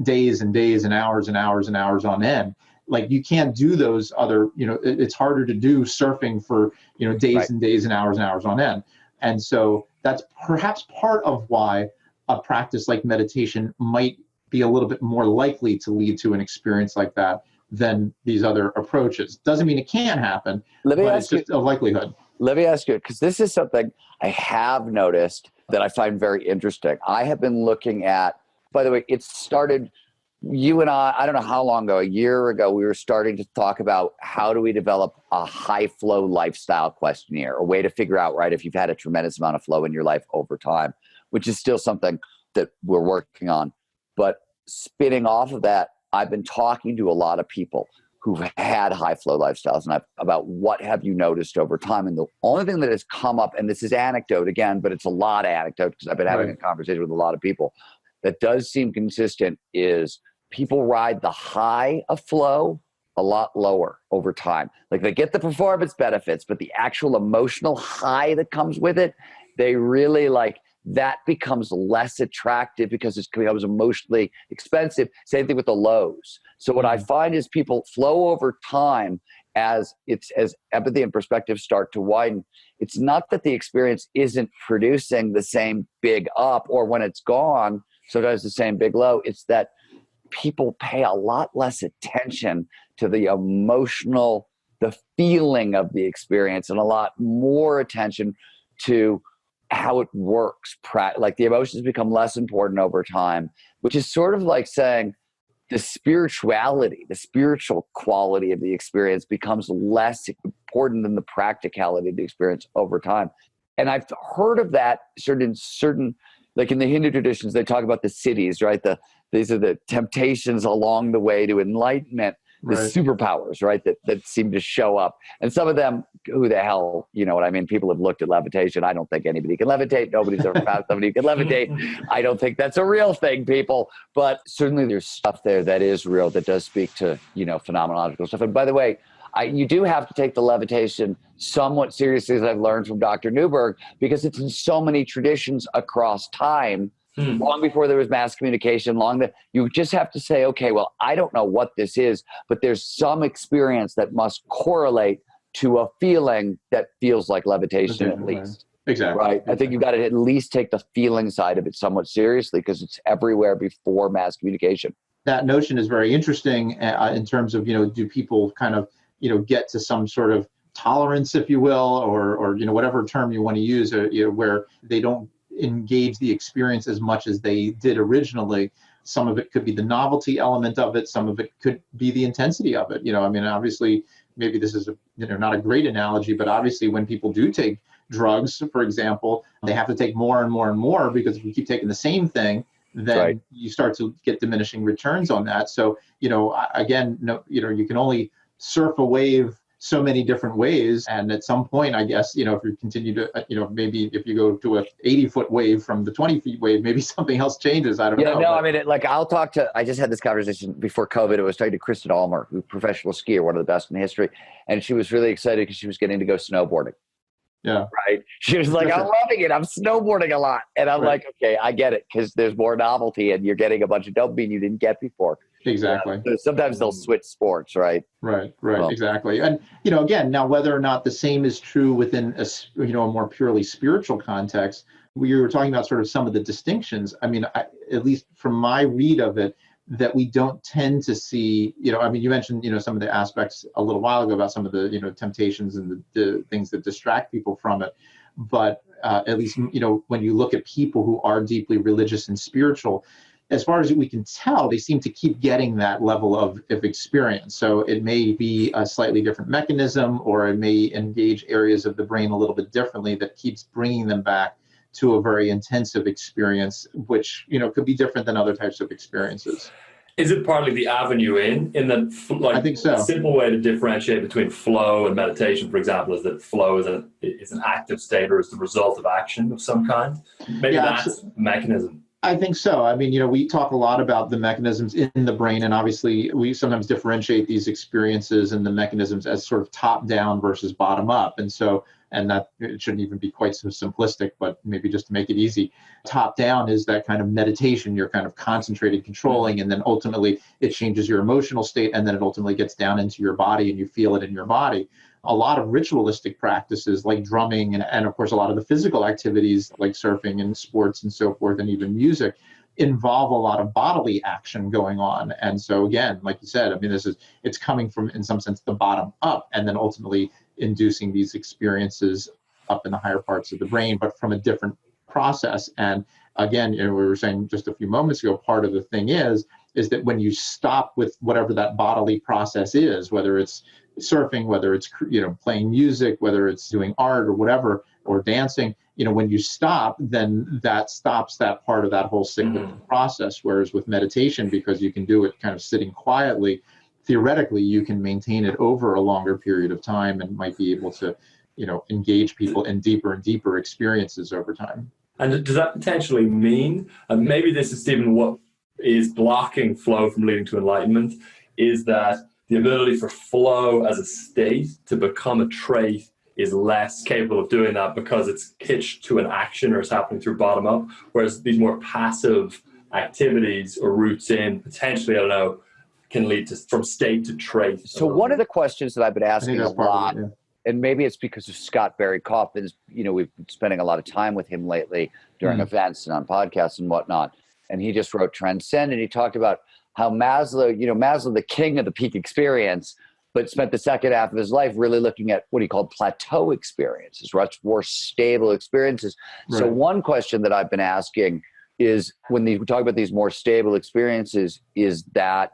days and days and hours and hours and hours on end. Like you can't do those other, it's harder to do surfing for, days Right. and days and hours on end. And so that's perhaps part of why a practice like meditation might be a little bit more likely to lead to an experience like that than these other approaches. Doesn't mean it can't happen, but it's just a likelihood. Let me ask you, because this is something I have noticed that I find very interesting. I have been looking at, by the way, it started, you and I don't know how long ago, a year ago, we were starting to talk about how do we develop a high flow lifestyle questionnaire, a way to figure out, right, if you've had a tremendous amount of flow in your life over time, which is still something that we're working on. But spinning off of that, I've been talking to a lot of people who've had high flow lifestyles and about what have you noticed over time. And the only thing that has come up, and this is anecdote again, but it's a lot of anecdote because I've been having a conversation with a lot of people that does seem consistent, is people ride the high of flow a lot lower over time. Like they get the performance benefits, but the actual emotional high that comes with it, they really that becomes less attractive because it becomes emotionally expensive. Same thing with the lows. So what I find is people flow over time as empathy and perspective start to widen. It's not that the experience isn't producing the same big up, or when it's gone, sometimes the same big low. It's that people pay a lot less attention to the emotional, the feeling of the experience, and a lot more attention to how it works. Like the emotions become less important over time, which is sort of like saying the spirituality, the spiritual quality of the experience becomes less important than the practicality of the experience over time. And I've heard of that certain, like in the Hindu traditions, they talk about the cities, right? These are the temptations along the way to enlightenment, the superpowers, right? That seem to show up. And some of them, who the hell, you know what I mean? People have looked at levitation. I don't think anybody can levitate. Nobody's ever found somebody who can levitate. I don't think that's a real thing, people. But certainly there's stuff there that is real, that does speak to, phenomenological stuff. And by the way, you do have to take the levitation somewhat seriously, as I've learned from Dr. Newberg, because it's in so many traditions across time. Long before there was mass communication, you just have to say, okay, well, I don't know what this is, but there's some experience that must correlate to a feeling that feels like levitation at least. Exactly. Right? I think you've got to at least take the feeling side of it somewhat seriously, because it's everywhere before mass communication. That notion is very interesting in terms of, do people kind of, get to some sort of tolerance, if you will, or whatever term you want to use, where they don't engage the experience as much as they did originally. Some of it could be the novelty element of it. Some of it could be the intensity of it. Obviously, maybe this is not a great analogy, but obviously when people do take drugs, for example, they have to take more and more and more, because if you keep taking the same thing, then you start to get diminishing returns on that. So, again, you can only surf a wave so many different ways. And at some point, I guess, if you continue to, maybe if you go to a 80-foot wave from the 20-foot wave, maybe something else changes. I don't know. No, I mean, I just had this conversation before COVID. I was talking to Kristen Almer, who's a professional skier, one of the best in history. And she was really excited because she was getting to go snowboarding. Yeah. Right. She was like, I'm loving it. I'm snowboarding a lot. And I'm like, okay, I get it, because there's more novelty and you're getting a bunch of dopamine you didn't get before. Exactly. So sometimes they'll switch sports, right? Right, exactly. And, again, now whether or not the same is true within a more purely spiritual context, we were talking about sort of some of the distinctions. I mean, at least from my read of it, that we don't tend to see, you mentioned, some of the aspects a little while ago about some of the, temptations and the things that distract people from it. But at least, when you look at people who are deeply religious and spiritual, as far as we can tell, they seem to keep getting that level of experience. So it may be a slightly different mechanism, or it may engage areas of the brain a little bit differently that keeps bringing them back to a very intensive experience, which, could be different than other types of experiences. Is it partly the avenue in that, I think so. A simple way to differentiate between flow and meditation, for example, is that flow is an active state, or is the result of action of some kind? Maybe that's a mechanism. I think so. I mean, we talk a lot about the mechanisms in the brain, and obviously we sometimes differentiate these experiences and the mechanisms as sort of top down versus bottom up. And so and that it shouldn't even be quite so simplistic, but maybe just to make it easy. Top down is that kind of meditation. You're kind of concentrated, controlling, and then ultimately it changes your emotional state, and then it ultimately gets down into your body and you feel it in your body. A lot of ritualistic practices like drumming and of course a lot of the physical activities like surfing and sports and so forth, and even music, involve a lot of bodily action going on. And so again, like you said, I mean, it's coming from, in some sense, the bottom up, and then ultimately inducing these experiences up in the higher parts of the brain, but from a different process. And again, we were saying just a few moments ago, part of the thing is that when you stop with whatever that bodily process is, whether it's surfing, whether it's playing music, whether it's doing art or whatever, or dancing, when you stop, then that stops that part of that whole cyclical process. Whereas with meditation, because you can do it kind of sitting quietly, theoretically you can maintain it over a longer period of time and might be able to engage people in deeper and deeper experiences over time. And does that potentially mean, and maybe this is even what is blocking flow from leading to enlightenment, is that the ability for flow as a state to become a trait is less capable of doing that because it's hitched to an action or it's happening through bottom up, whereas these more passive activities or roots in potentially, I don't know, can lead to from state to trait. So one of the questions that I've been asking a lot, and maybe it's because of Scott Barry Kaufman's, we've been spending a lot of time with him lately during events and on podcasts and whatnot. And he just wrote Transcend, and he talked about how Maslow, Maslow, the king of the peak experience, but spent the second half of his life really looking at what he called plateau experiences, much more stable experiences. Right. So one question that I've been asking is, when we talk about these more stable experiences, is that,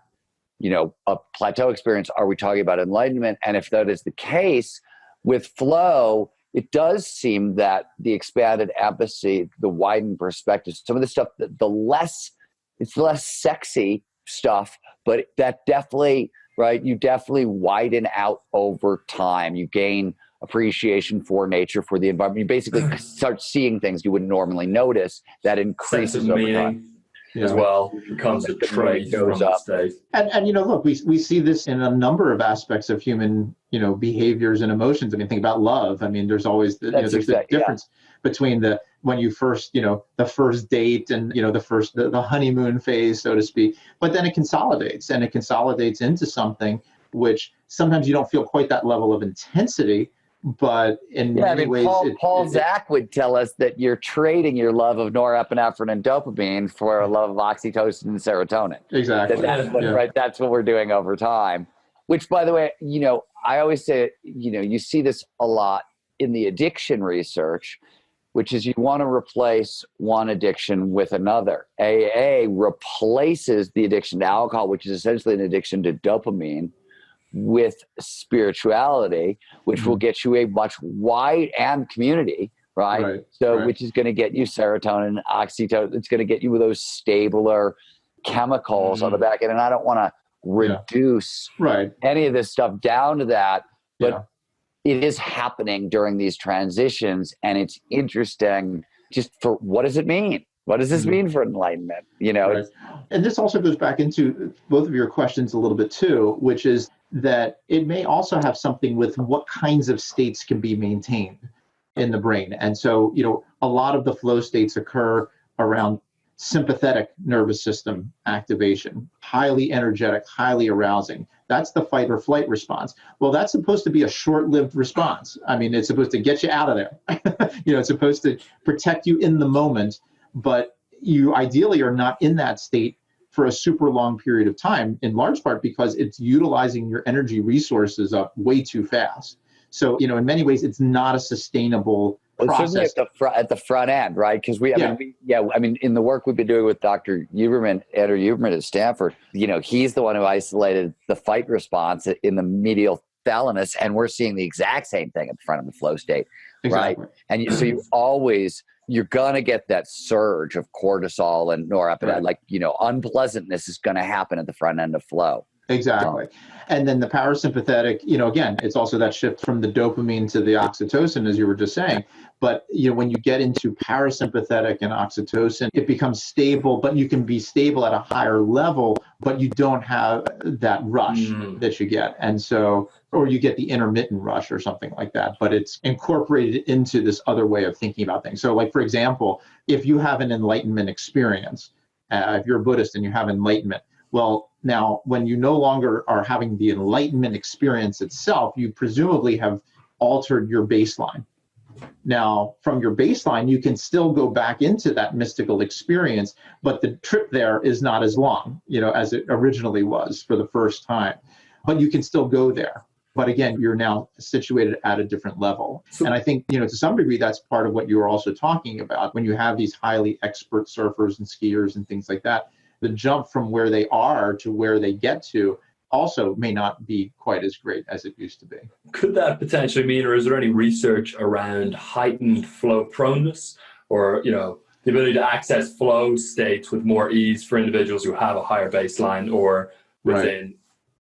a plateau experience, are we talking about enlightenment? And if that is the case, with flow, it does seem that the expanded empathy, the widened perspective, some of the stuff, it's less sexy stuff, but that definitely, right? You definitely widen out over time. You gain appreciation for nature, for the environment. You basically start seeing things you wouldn't normally notice. That increases over time. As well, becomes a trait from the state. And look, we see this in a number of aspects of human, behaviors and emotions. I mean, think about love. I mean, there's always there's the difference between when you first, the first date and, the honeymoon phase, so to speak, but then it consolidates into something which sometimes you don't feel quite that level of intensity, but in many ways, Paul Zak would tell us that you're trading your love of norepinephrine and dopamine for a love of oxytocin and serotonin. Exactly. Right. That's what we're doing over time. Which, by the way, I always say, you see this a lot in the addiction research, which is you want to replace one addiction with another. AA replaces the addiction to alcohol, which is essentially an addiction to dopamine, with spirituality, which will get you a much wide and community, right? Which is going to get you serotonin, oxytocin. It's going to get you with those stabler chemicals on the back end. And I don't want to reduce any of this stuff down to that, but it is happening during these transitions. And it's interesting just for, what does it mean? What does this mean for enlightenment? And this also goes back into both of your questions a little bit too, which is that it may also have something with what kinds of states can be maintained in the brain. And so, a lot of the flow states occur around sympathetic nervous system activation, highly energetic, highly arousing. That's the fight or flight response. Well, that's supposed to be a short-lived response. I mean, it's supposed to get you out of there. It's supposed to protect you in the moment, but you ideally are not in that state for a super long period of time, in large part because it's utilizing your energy resources up way too fast. So, in many ways, it's not a sustainable process. At the front end, right? Because in the work we've been doing with Dr. Huberman, Andrew Huberman at Stanford, he's the one who isolated the fight response in the medial thalamus, and we're seeing the exact same thing at the front of the flow state, right? And you're going to get that surge of cortisol and norepinephrine, unpleasantness is going to happen at the front end of flow. Exactly. And then the parasympathetic, again, it's also that shift from the dopamine to the oxytocin, as you were just saying. But, when you get into parasympathetic and oxytocin, it becomes stable, but you can be stable at a higher level, but you don't have that rush that you get. And so, or you get the intermittent rush or something like that, but it's incorporated into this other way of thinking about things. So like, for example, if you have an enlightenment experience, if you're a Buddhist and you have enlightenment, well, now, when you no longer are having the enlightenment experience itself, you presumably have altered your baseline. Now, from your baseline, you can still go back into that mystical experience, but the trip there is not as long, as it originally was for the first time. But you can still go there. But again, you're now situated at a different level. And I think, to some degree, that's part of what you were also talking about. When you have these highly expert surfers and skiers and things like that, the jump from where they are to where they get to also may not be quite as great as it used to be. Could that potentially mean, or is there any research around heightened flow proneness, or the ability to access flow states with more ease for individuals who have a higher baseline, or within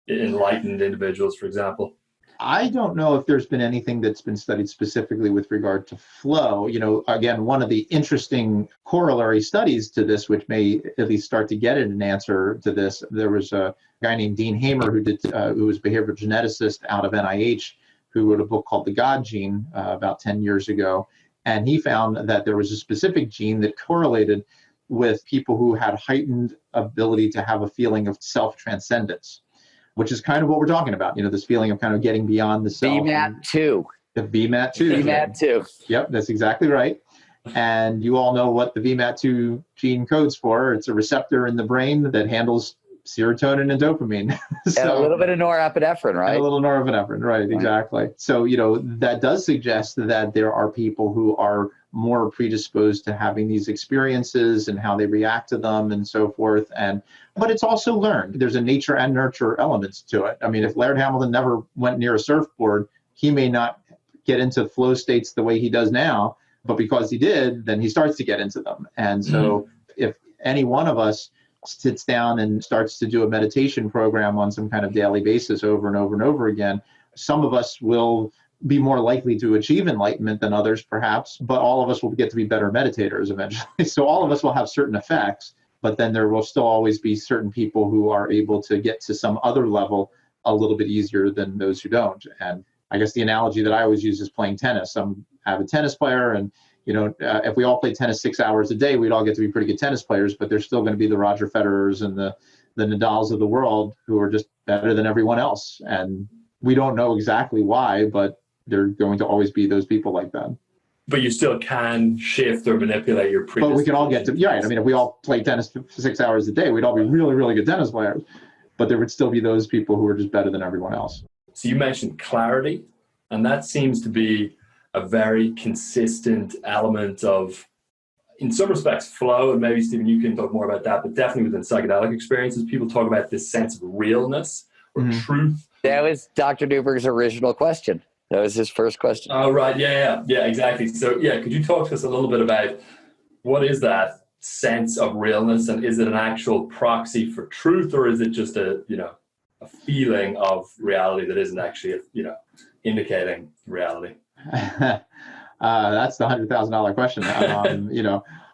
enlightened individuals, for example? I don't know if there's been anything that's been studied specifically with regard to flow. Again, one of the interesting corollary studies to this, which may at least start to get an answer to this, there was a guy named Dean Hamer who was a behavioral geneticist out of NIH, who wrote a book called The God Gene about 10 years ago. And he found that there was a specific gene that correlated with people who had heightened ability to have a feeling of self-transcendence, which is kind of what we're talking about, this feeling of kind of getting beyond the self. VMAT2. The VMAT2. VMAT2. Yep, that's exactly right. And you all know what the VMAT2 gene codes for. It's a receptor in the brain that handles serotonin and dopamine. And a little bit of norepinephrine, right? And a little norepinephrine, right, exactly. So, that does suggest that there are people who are more predisposed to having these experiences and how they react to them and so forth. But it's also learned. There's a nature and nurture elements to it. I mean, if Laird Hamilton never went near a surfboard, he may not get into flow states the way he does now, but because he did, then he starts to get into them. And so if any one of us sits down and starts to do a meditation program on some kind of daily basis over and over and over again, some of us will be more likely to achieve enlightenment than others, perhaps, but all of us will get to be better meditators eventually. So all of us will have certain effects, but then there will still always be certain people who are able to get to some other level a little bit easier than those who don't. And I guess the analogy that I always use is playing tennis. I'm an avid tennis player, and if we all played tennis 6 hours a day, we'd all get to be pretty good tennis players, but there's still going to be the Roger Federers and the Nadals of the world who are just better than everyone else. And we don't know exactly why, but they're going to always be those people like that. But you still can shift or manipulate your predisposition. But we can all get to, I mean, if we all play tennis for 6 hours a day, we'd all be really, really good tennis players. But there would still be those people who are just better than everyone else. So you mentioned clarity, and that seems to be a very consistent element of, in some respects, flow. And maybe, Stephen, you can talk more about that, but definitely within psychedelic experiences, people talk about this sense of realness or truth. That was Dr. Newberg's original question. That was his first question. Oh, right. Yeah, exactly. So, could you talk to us a little bit about what is that sense of realness, and is it an actual proxy for truth, or is it just a feeling of reality that isn't actually, indicating reality? That's the $100,000 question.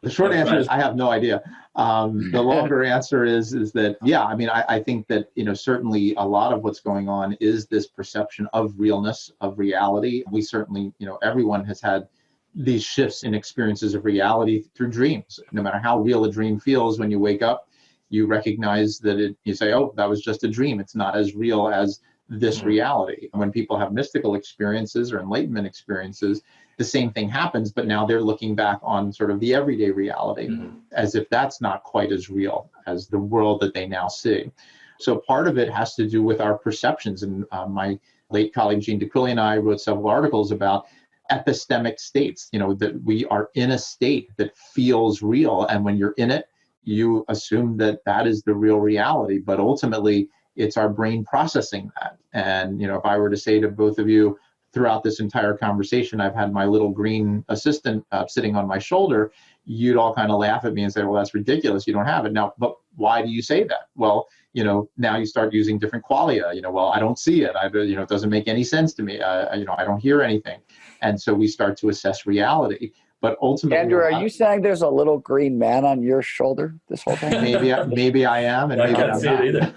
The short answer is I have no idea. The longer answer is that, I think that, certainly a lot of what's going on is this perception of realness, of reality. We certainly, everyone has had these shifts in experiences of reality through dreams. No matter how real a dream feels, when you wake up, you recognize that you say, oh, that was just a dream. It's not as real as this reality. When people have mystical experiences or enlightenment experiences, the same thing happens, but now they're looking back on sort of the everyday reality as if that's not quite as real as the world that they now see. So part of it has to do with our perceptions. And my late colleague Jean DeQuilly and I wrote several articles about epistemic states, that we are in a state that feels real. And when you're in it, you assume that that is the real reality, but ultimately it's our brain processing that. And, if I were to say to both of you throughout this entire conversation, I've had my little green assistant sitting on my shoulder, you'd all kind of laugh at me and say, well, that's ridiculous. You don't have it. Now, but why do you say that? Well, now you start using different qualia. Well, I don't see it. It doesn't make any sense to me. I don't hear anything. And so we start to assess reality. But ultimately, Andrew, are you saying there's a little green man on your shoulder this whole time? Maybe I am, and I maybe can't I'm see it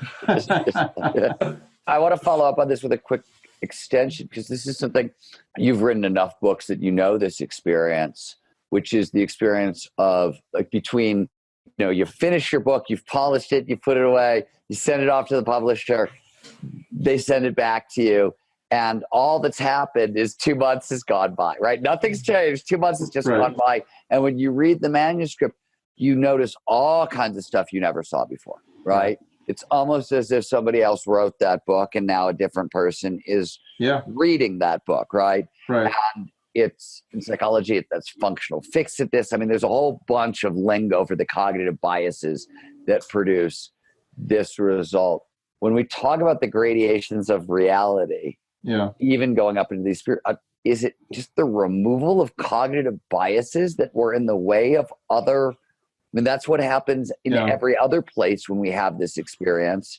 either. I want to follow up on this with a quick extension, because this is something you've written enough books that this experience, which is the experience of like between, you finish your book, you've polished it, you put it away, you send it off to the publisher, they send it back to you. And all that's happened is 2 months has gone by, right? Nothing's changed. 2 months has just gone by. And when you read the manuscript, you notice all kinds of stuff you never saw before, right? It's almost as if somebody else wrote that book and now a different person is reading that book, right? Right. And it's in psychology, that's functional fixedness. I mean, there's a whole bunch of lingo for the cognitive biases that produce this result. When we talk about the gradations of reality, even going up into these is it just the removal of cognitive biases that were in the way of other? I mean, that's what happens in every other place when we have this experience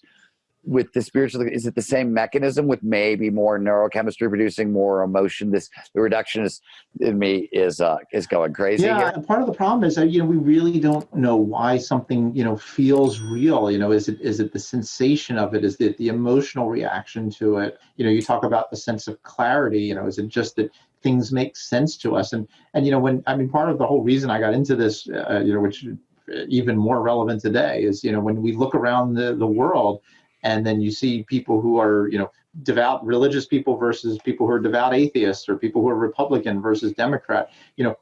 with the spiritual. Is it the same mechanism with maybe more neurochemistry producing more emotion? The reductionist in me is going crazy. Yeah, and part of the problem is that we really don't know why something feels real. Is it the sensation of it? Is it the emotional reaction to it? You talk about the sense of clarity. Is it just that things make sense to us? And part of the whole reason I got into this, which even more relevant today, is when we look around the world. And then you see people who are, devout religious people versus people who are devout atheists, or people who are Republican versus Democrat.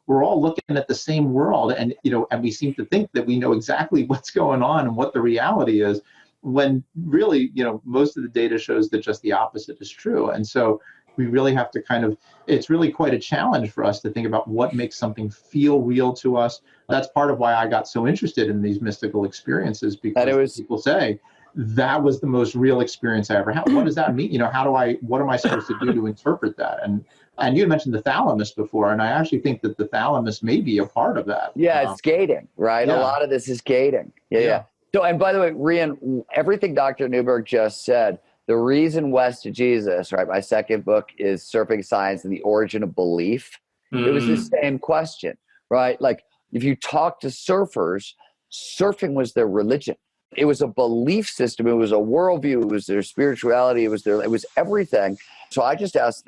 We're all looking at the same world, and and we seem to think that we know exactly what's going on and what the reality is, when really, most of the data shows that just the opposite is true. And so we really have to it's really quite a challenge for us to think about what makes something feel real to us. That's part of why I got so interested in these mystical experiences, because people say, that was the most real experience I ever had. What does that mean? What am I supposed to do to interpret that? And you mentioned the thalamus before, and I actually think that the thalamus may be a part of that. Yeah, it's gating, right? A lot of this is gating. Yeah. So, and by the way, Rian, everything Dr. Newberg just said, the reason West to Jesus, right? My second book is Surfing Science and the Origin of Belief. It was the same question, right? Like, if you talk to surfers, surfing was their religion. It was a belief system. It was a worldview. It was their spirituality. It was everything. So I just asked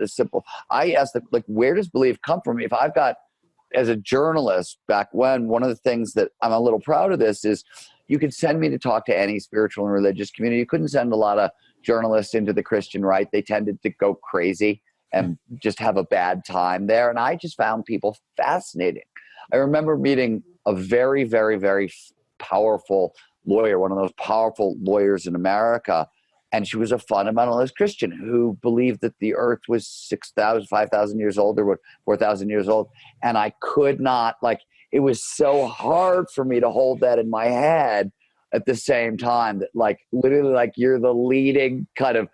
where does belief come from? If I've got, as a journalist back when, one of the things that I'm a little proud of this is you could send me to talk to any spiritual and religious community. You couldn't send a lot of journalists into the Christian right. They tended to go crazy and just have a bad time there. And I just found people fascinating. I remember meeting a very, very, very powerful lawyer, one of those powerful lawyers in America. And she was a fundamentalist Christian who believed that the earth was 6,000, 5,000 years old, or 4,000 years old. And I could not, it was so hard for me to hold that in my head at the same time, that literally you're the leading kind of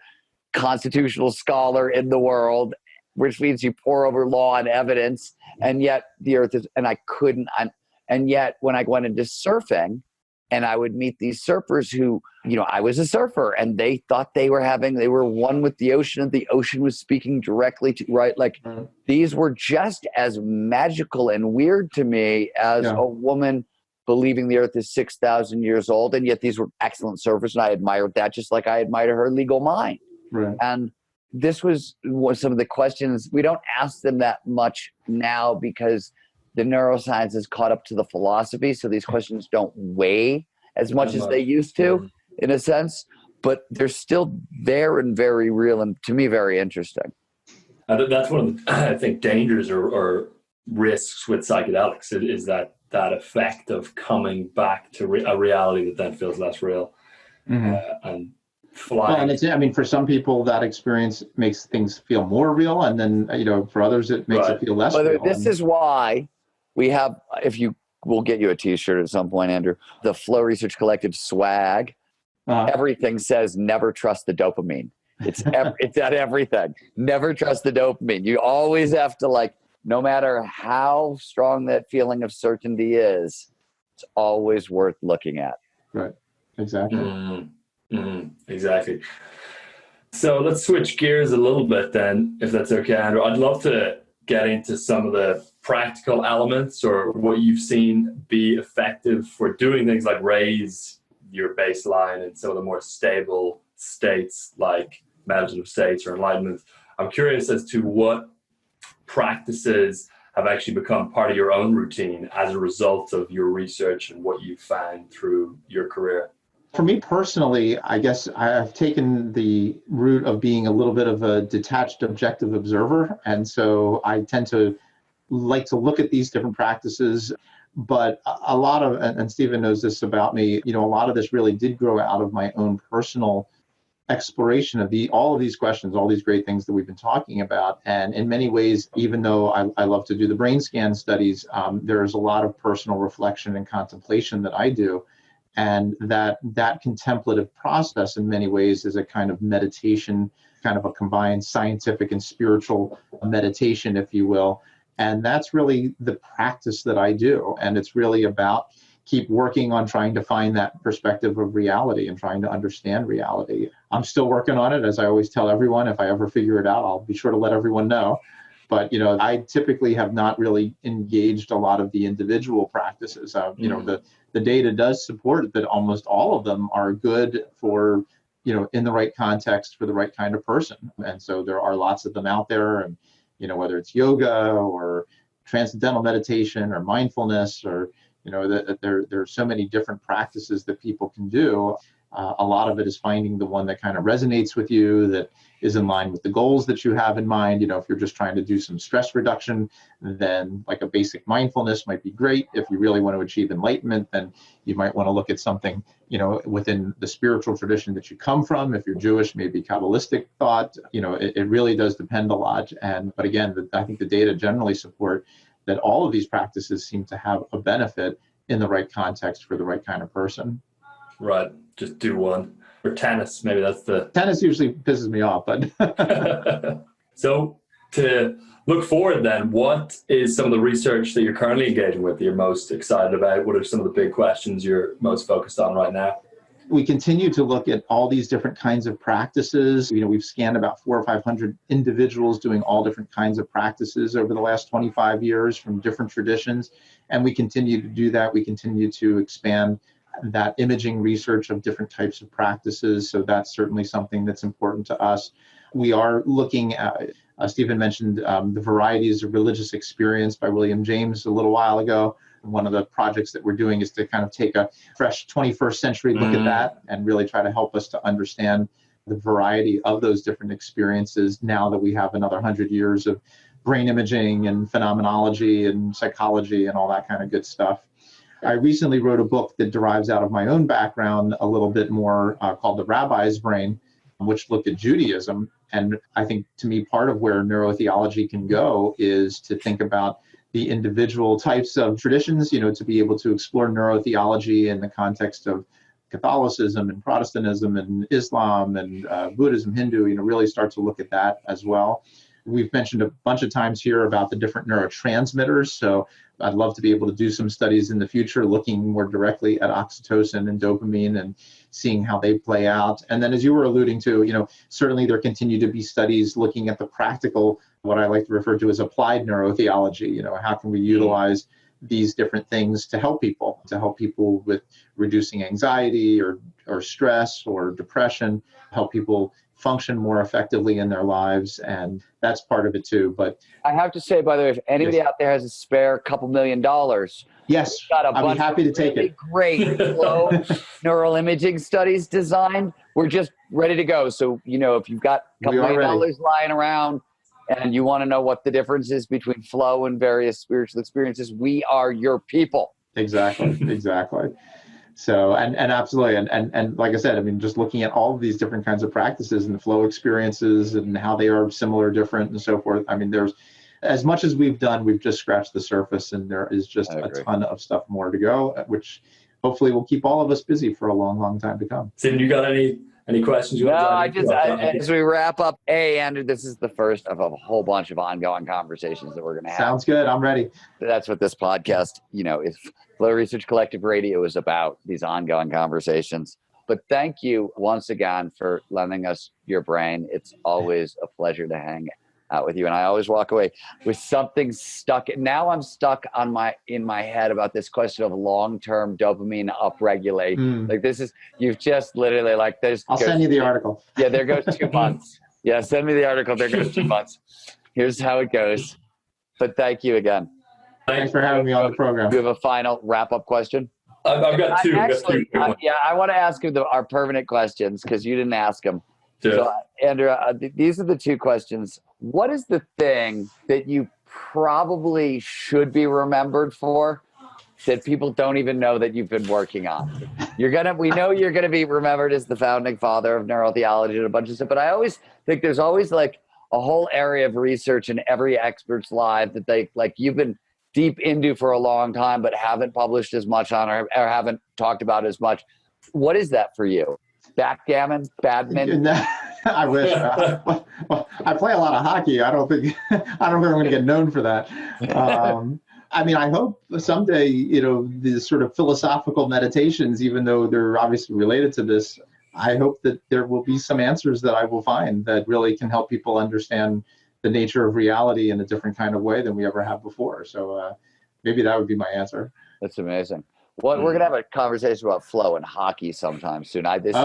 constitutional scholar in the world, which means you pour over law and evidence. And yet the earth is, and I couldn't, and yet when I went into surfing, and I would meet these surfers who, I was a surfer, and they thought they were one with the ocean, and the ocean was speaking directly to, right? These were just as magical and weird to me as a woman believing the earth is 6,000 years old. And yet these were excellent surfers, and I admired that just like I admired her legal mind. Right. And this was some of the questions. We don't ask them that much now because the neuroscience has caught up to the philosophy, so these questions don't weigh as much as they used to, in a sense, but they're still there and very real, and to me, very interesting. That's one of the, I think, dangers or risks with psychedelics is that effect of coming back to a reality that then feels less real. And flying. Well, and for some people, that experience makes things feel more real, and then, for others, it makes it feel less real. This is why we have, we'll get you a t-shirt at some point, Andrew, the Flow Research Collective swag. Everything says never trust the dopamine. It's at everything. Never trust the dopamine. You always have to, no matter how strong that feeling of certainty is, it's always worth looking at. Right. Exactly. Exactly. So let's switch gears a little bit then, if that's okay, Andrew. I'd love to get into some of the practical elements or what you've seen be effective for doing things like raise your baseline in some of the more stable states like meditative states or enlightenment. I'm curious as to what practices have actually become part of your own routine as a result of your research and what you've found through your career. For me personally, I guess I've taken the route of being a little bit of a detached objective observer. And so I tend to like to look at these different practices. But a lot of, and Stephen knows this about me, a lot of this really did grow out of my own personal exploration of all of these questions, all these great things that we've been talking about. And in many ways, even though I love to do the brain scan studies, there's a lot of personal reflection and contemplation that I do. And that contemplative process in many ways is a kind of meditation, kind of a combined scientific and spiritual meditation, if you will. And that's really the practice that I do. And it's really about keep working on trying to find that perspective of reality and trying to understand reality. I'm still working on it. As I always tell everyone, if I ever figure it out, I'll be sure to let everyone know. But, I typically have not really engaged a lot of the individual practices. The data does support that almost all of them are good for, in the right context for the right kind of person. And so there are lots of them out there. And, whether it's yoga or transcendental meditation or mindfulness or, there are so many different practices that people can do. A lot of it is finding the one that kind of resonates with you, that is in line with the goals that you have in mind. If you're just trying to do some stress reduction, then like a basic mindfulness might be great. If you really want to achieve enlightenment, then you might want to look at something, within the spiritual tradition that you come from. If you're Jewish, maybe Kabbalistic thought. It really does depend a lot. But again, I think the data generally support that all of these practices seem to have a benefit in the right context for the right kind of person. Right. Just do one. Or tennis, maybe that's the... Tennis usually pisses me off, but... So to look forward then, what is some of the research that you're currently engaging with that you're most excited about? What are some of the big questions you're most focused on right now? We continue to look at all these different kinds of practices. We've scanned about 400 or 500 individuals doing all different kinds of practices over the last 25 years from different traditions. And we continue to do that. We continue to expand that imaging research of different types of practices. So that's certainly something that's important to us. We are looking at, Stephen mentioned the Varieties of Religious Experience by William James a little while ago. One of the projects that we're doing is to kind of take a fresh 21st century look at that and really try to help us to understand the variety of those different experiences now that we have another 100 years of brain imaging and phenomenology and psychology and all that kind of good stuff. I recently wrote a book that derives out of my own background a little bit more called The Rabbi's Brain, which looked at Judaism. And I think to me, part of where neurotheology can go is to think about the individual types of traditions, to be able to explore neurotheology in the context of Catholicism and Protestantism and Islam and Buddhism, Hindu, really start to look at that as well. We've mentioned a bunch of times here about the different neurotransmitters. So I'd love to be able to do some studies in the future looking more directly at oxytocin and dopamine and seeing how they play out. And then as you were alluding to, certainly there continue to be studies looking at the practical, what I like to refer to as applied neurotheology. How can we utilize these different things to help people with reducing anxiety or stress or depression, help people function more effectively in their lives. And that's part of it too. But I have to say, by the way, if anybody out there has a spare couple $1 million, yes, I'd be happy to take it. Great flow neural imaging studies designed. We're just ready to go. So, if you've got a couple $1 million lying around and you want to know what the difference is between flow and various spiritual experiences, we are your people. Exactly. So, and absolutely. And like I said, just looking at all of these different kinds of practices and the flow experiences and how they are similar, different, and so forth. There's as much as we've done, we've just scratched the surface, and there is just a ton of stuff more to go, which hopefully will keep all of us busy for a long, long time to come. Sim, you got any questions you want to as we wrap up, Andrew, this is the first of a whole bunch of ongoing conversations that we're going to have. Sounds good. I'm ready. That's what this podcast, is Flow Research Collective Radio is about, these ongoing conversations. But thank you once again for lending us your brain. It's always a pleasure to hang out with you. And I always walk away with something stuck. Now I'm stuck in my head about this question of long-term dopamine upregulation. Like this is, you've just literally like this. I'll send you the article. Yeah, there goes 2 months. Yeah, send me the article. There goes 2 months. Here's how it goes. But thank you again. Thanks for having me on the program. Do you have a final wrap-up question? I've got two. I want to ask you our permanent questions because you didn't ask them. Yeah. So, Andrew, these are the 2 questions. What is the thing that you probably should be remembered for that people don't even know that you've been working on? We know you're gonna be remembered as the founding father of neurotheology and a bunch of stuff, but I always think there's always like a whole area of research in every expert's life that you've been deep into for a long time, but haven't published as much on or haven't talked about as much. What is that for you? Backgammon? Badminton? I wish. Well, I play a lot of hockey. I don't think I'm going to get known for that. I mean, I hope someday, these sort of philosophical meditations, even though they're obviously related to this, I hope that there will be some answers that I will find that really can help people understand the nature of reality in a different kind of way than we ever have before. So maybe that would be my answer. That's amazing. Well, we're going to have a conversation about flow and hockey sometime soon. This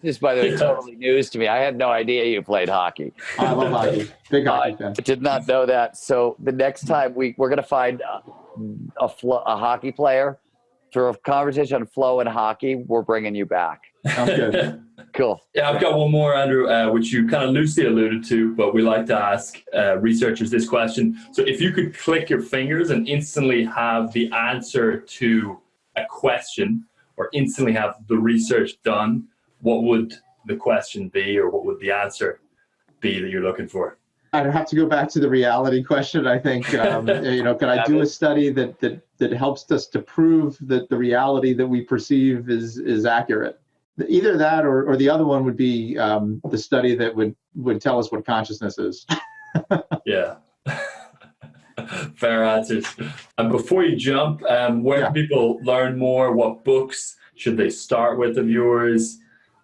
is, by the way, totally news to me. I had no idea you played hockey. I love hockey. Big hockey fan. I did not know that. So the next time we're going to find a hockey player for a conversation on flow and hockey, we're bringing you back. Sounds good. Cool. Yeah, I've got one more, Andrew, which you kind of loosely alluded to, but we like to ask researchers this question. So if you could click your fingers and instantly have the answer to a question or instantly have the research done, what would the question be or what would the answer be that you're looking for? I'd have to go back to the reality question. I think, can I do a study that helps us to prove that the reality that we perceive is accurate? Either that or the other one would be the study that would tell us what consciousness is. Yeah. Fair answers. And before you jump, where can people learn more? What books should they start with of yours?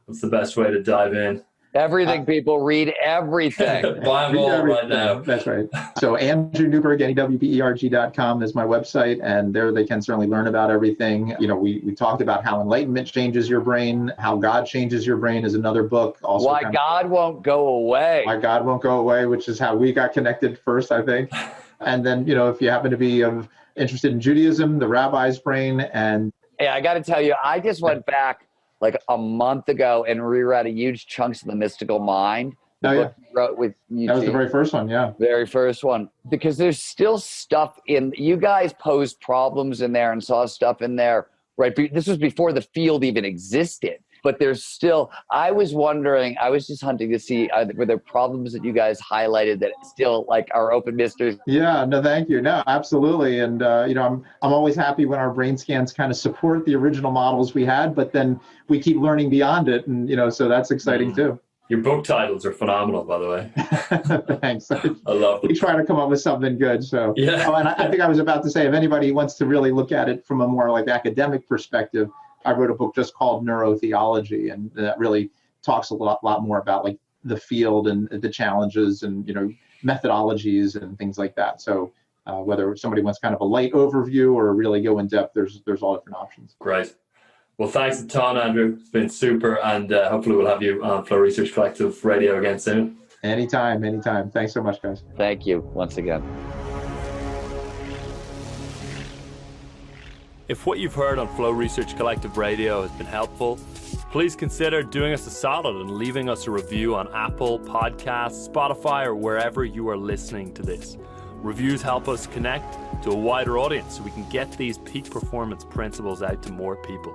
What's the best way to dive in? Everything, people read everything. Buy them all right now. That's right. So Andrew Newberg, NEWBERG.com is my website, and there they can certainly learn about everything. We talked about how enlightenment changes your brain, how God changes your brain is another book. Also, Why God Won't Go Away. Why God Won't Go Away, which is how we got connected first, I think. And then, if you happen to be interested in Judaism, the Rabbi's Brain, and yeah, I got to tell you, I just went back like a month ago and reread a huge chunks of The Mystical Mind. The book you wrote with you. That was the very first one, yeah. Very first one. Because there's still stuff you guys posed problems in there and saw stuff in there, right? This was before the field even existed. But there's still, I was wondering, I was just hunting to see, were there problems that you guys highlighted that still are open mysteries? Yeah, no, thank you. No, absolutely. And, I'm always happy when our brain scans kind of support the original models we had, but then we keep learning beyond it. And, so that's exciting too. Your book titles are phenomenal, by the way. Thanks. I love them. We try to come up with something good. So, yeah. Oh, and I think I was about to say, if anybody wants to really look at it from a more academic perspective, I wrote a book just called Neurotheology, and that really talks a lot more about the field and the challenges and methodologies and things like that. So whether somebody wants kind of a light overview or really go in depth, there's all different options. Great. Well, thanks a ton, Andrew. It's been super, and hopefully we'll have you on Flow Research Collective Radio again soon. Anytime. Thanks so much, guys. Thank you once again. If what you've heard on Flow Research Collective Radio has been helpful, please consider doing us a solid and leaving us a review on Apple Podcasts, Spotify, or wherever you are listening to this. Reviews help us connect to a wider audience so we can get these peak performance principles out to more people.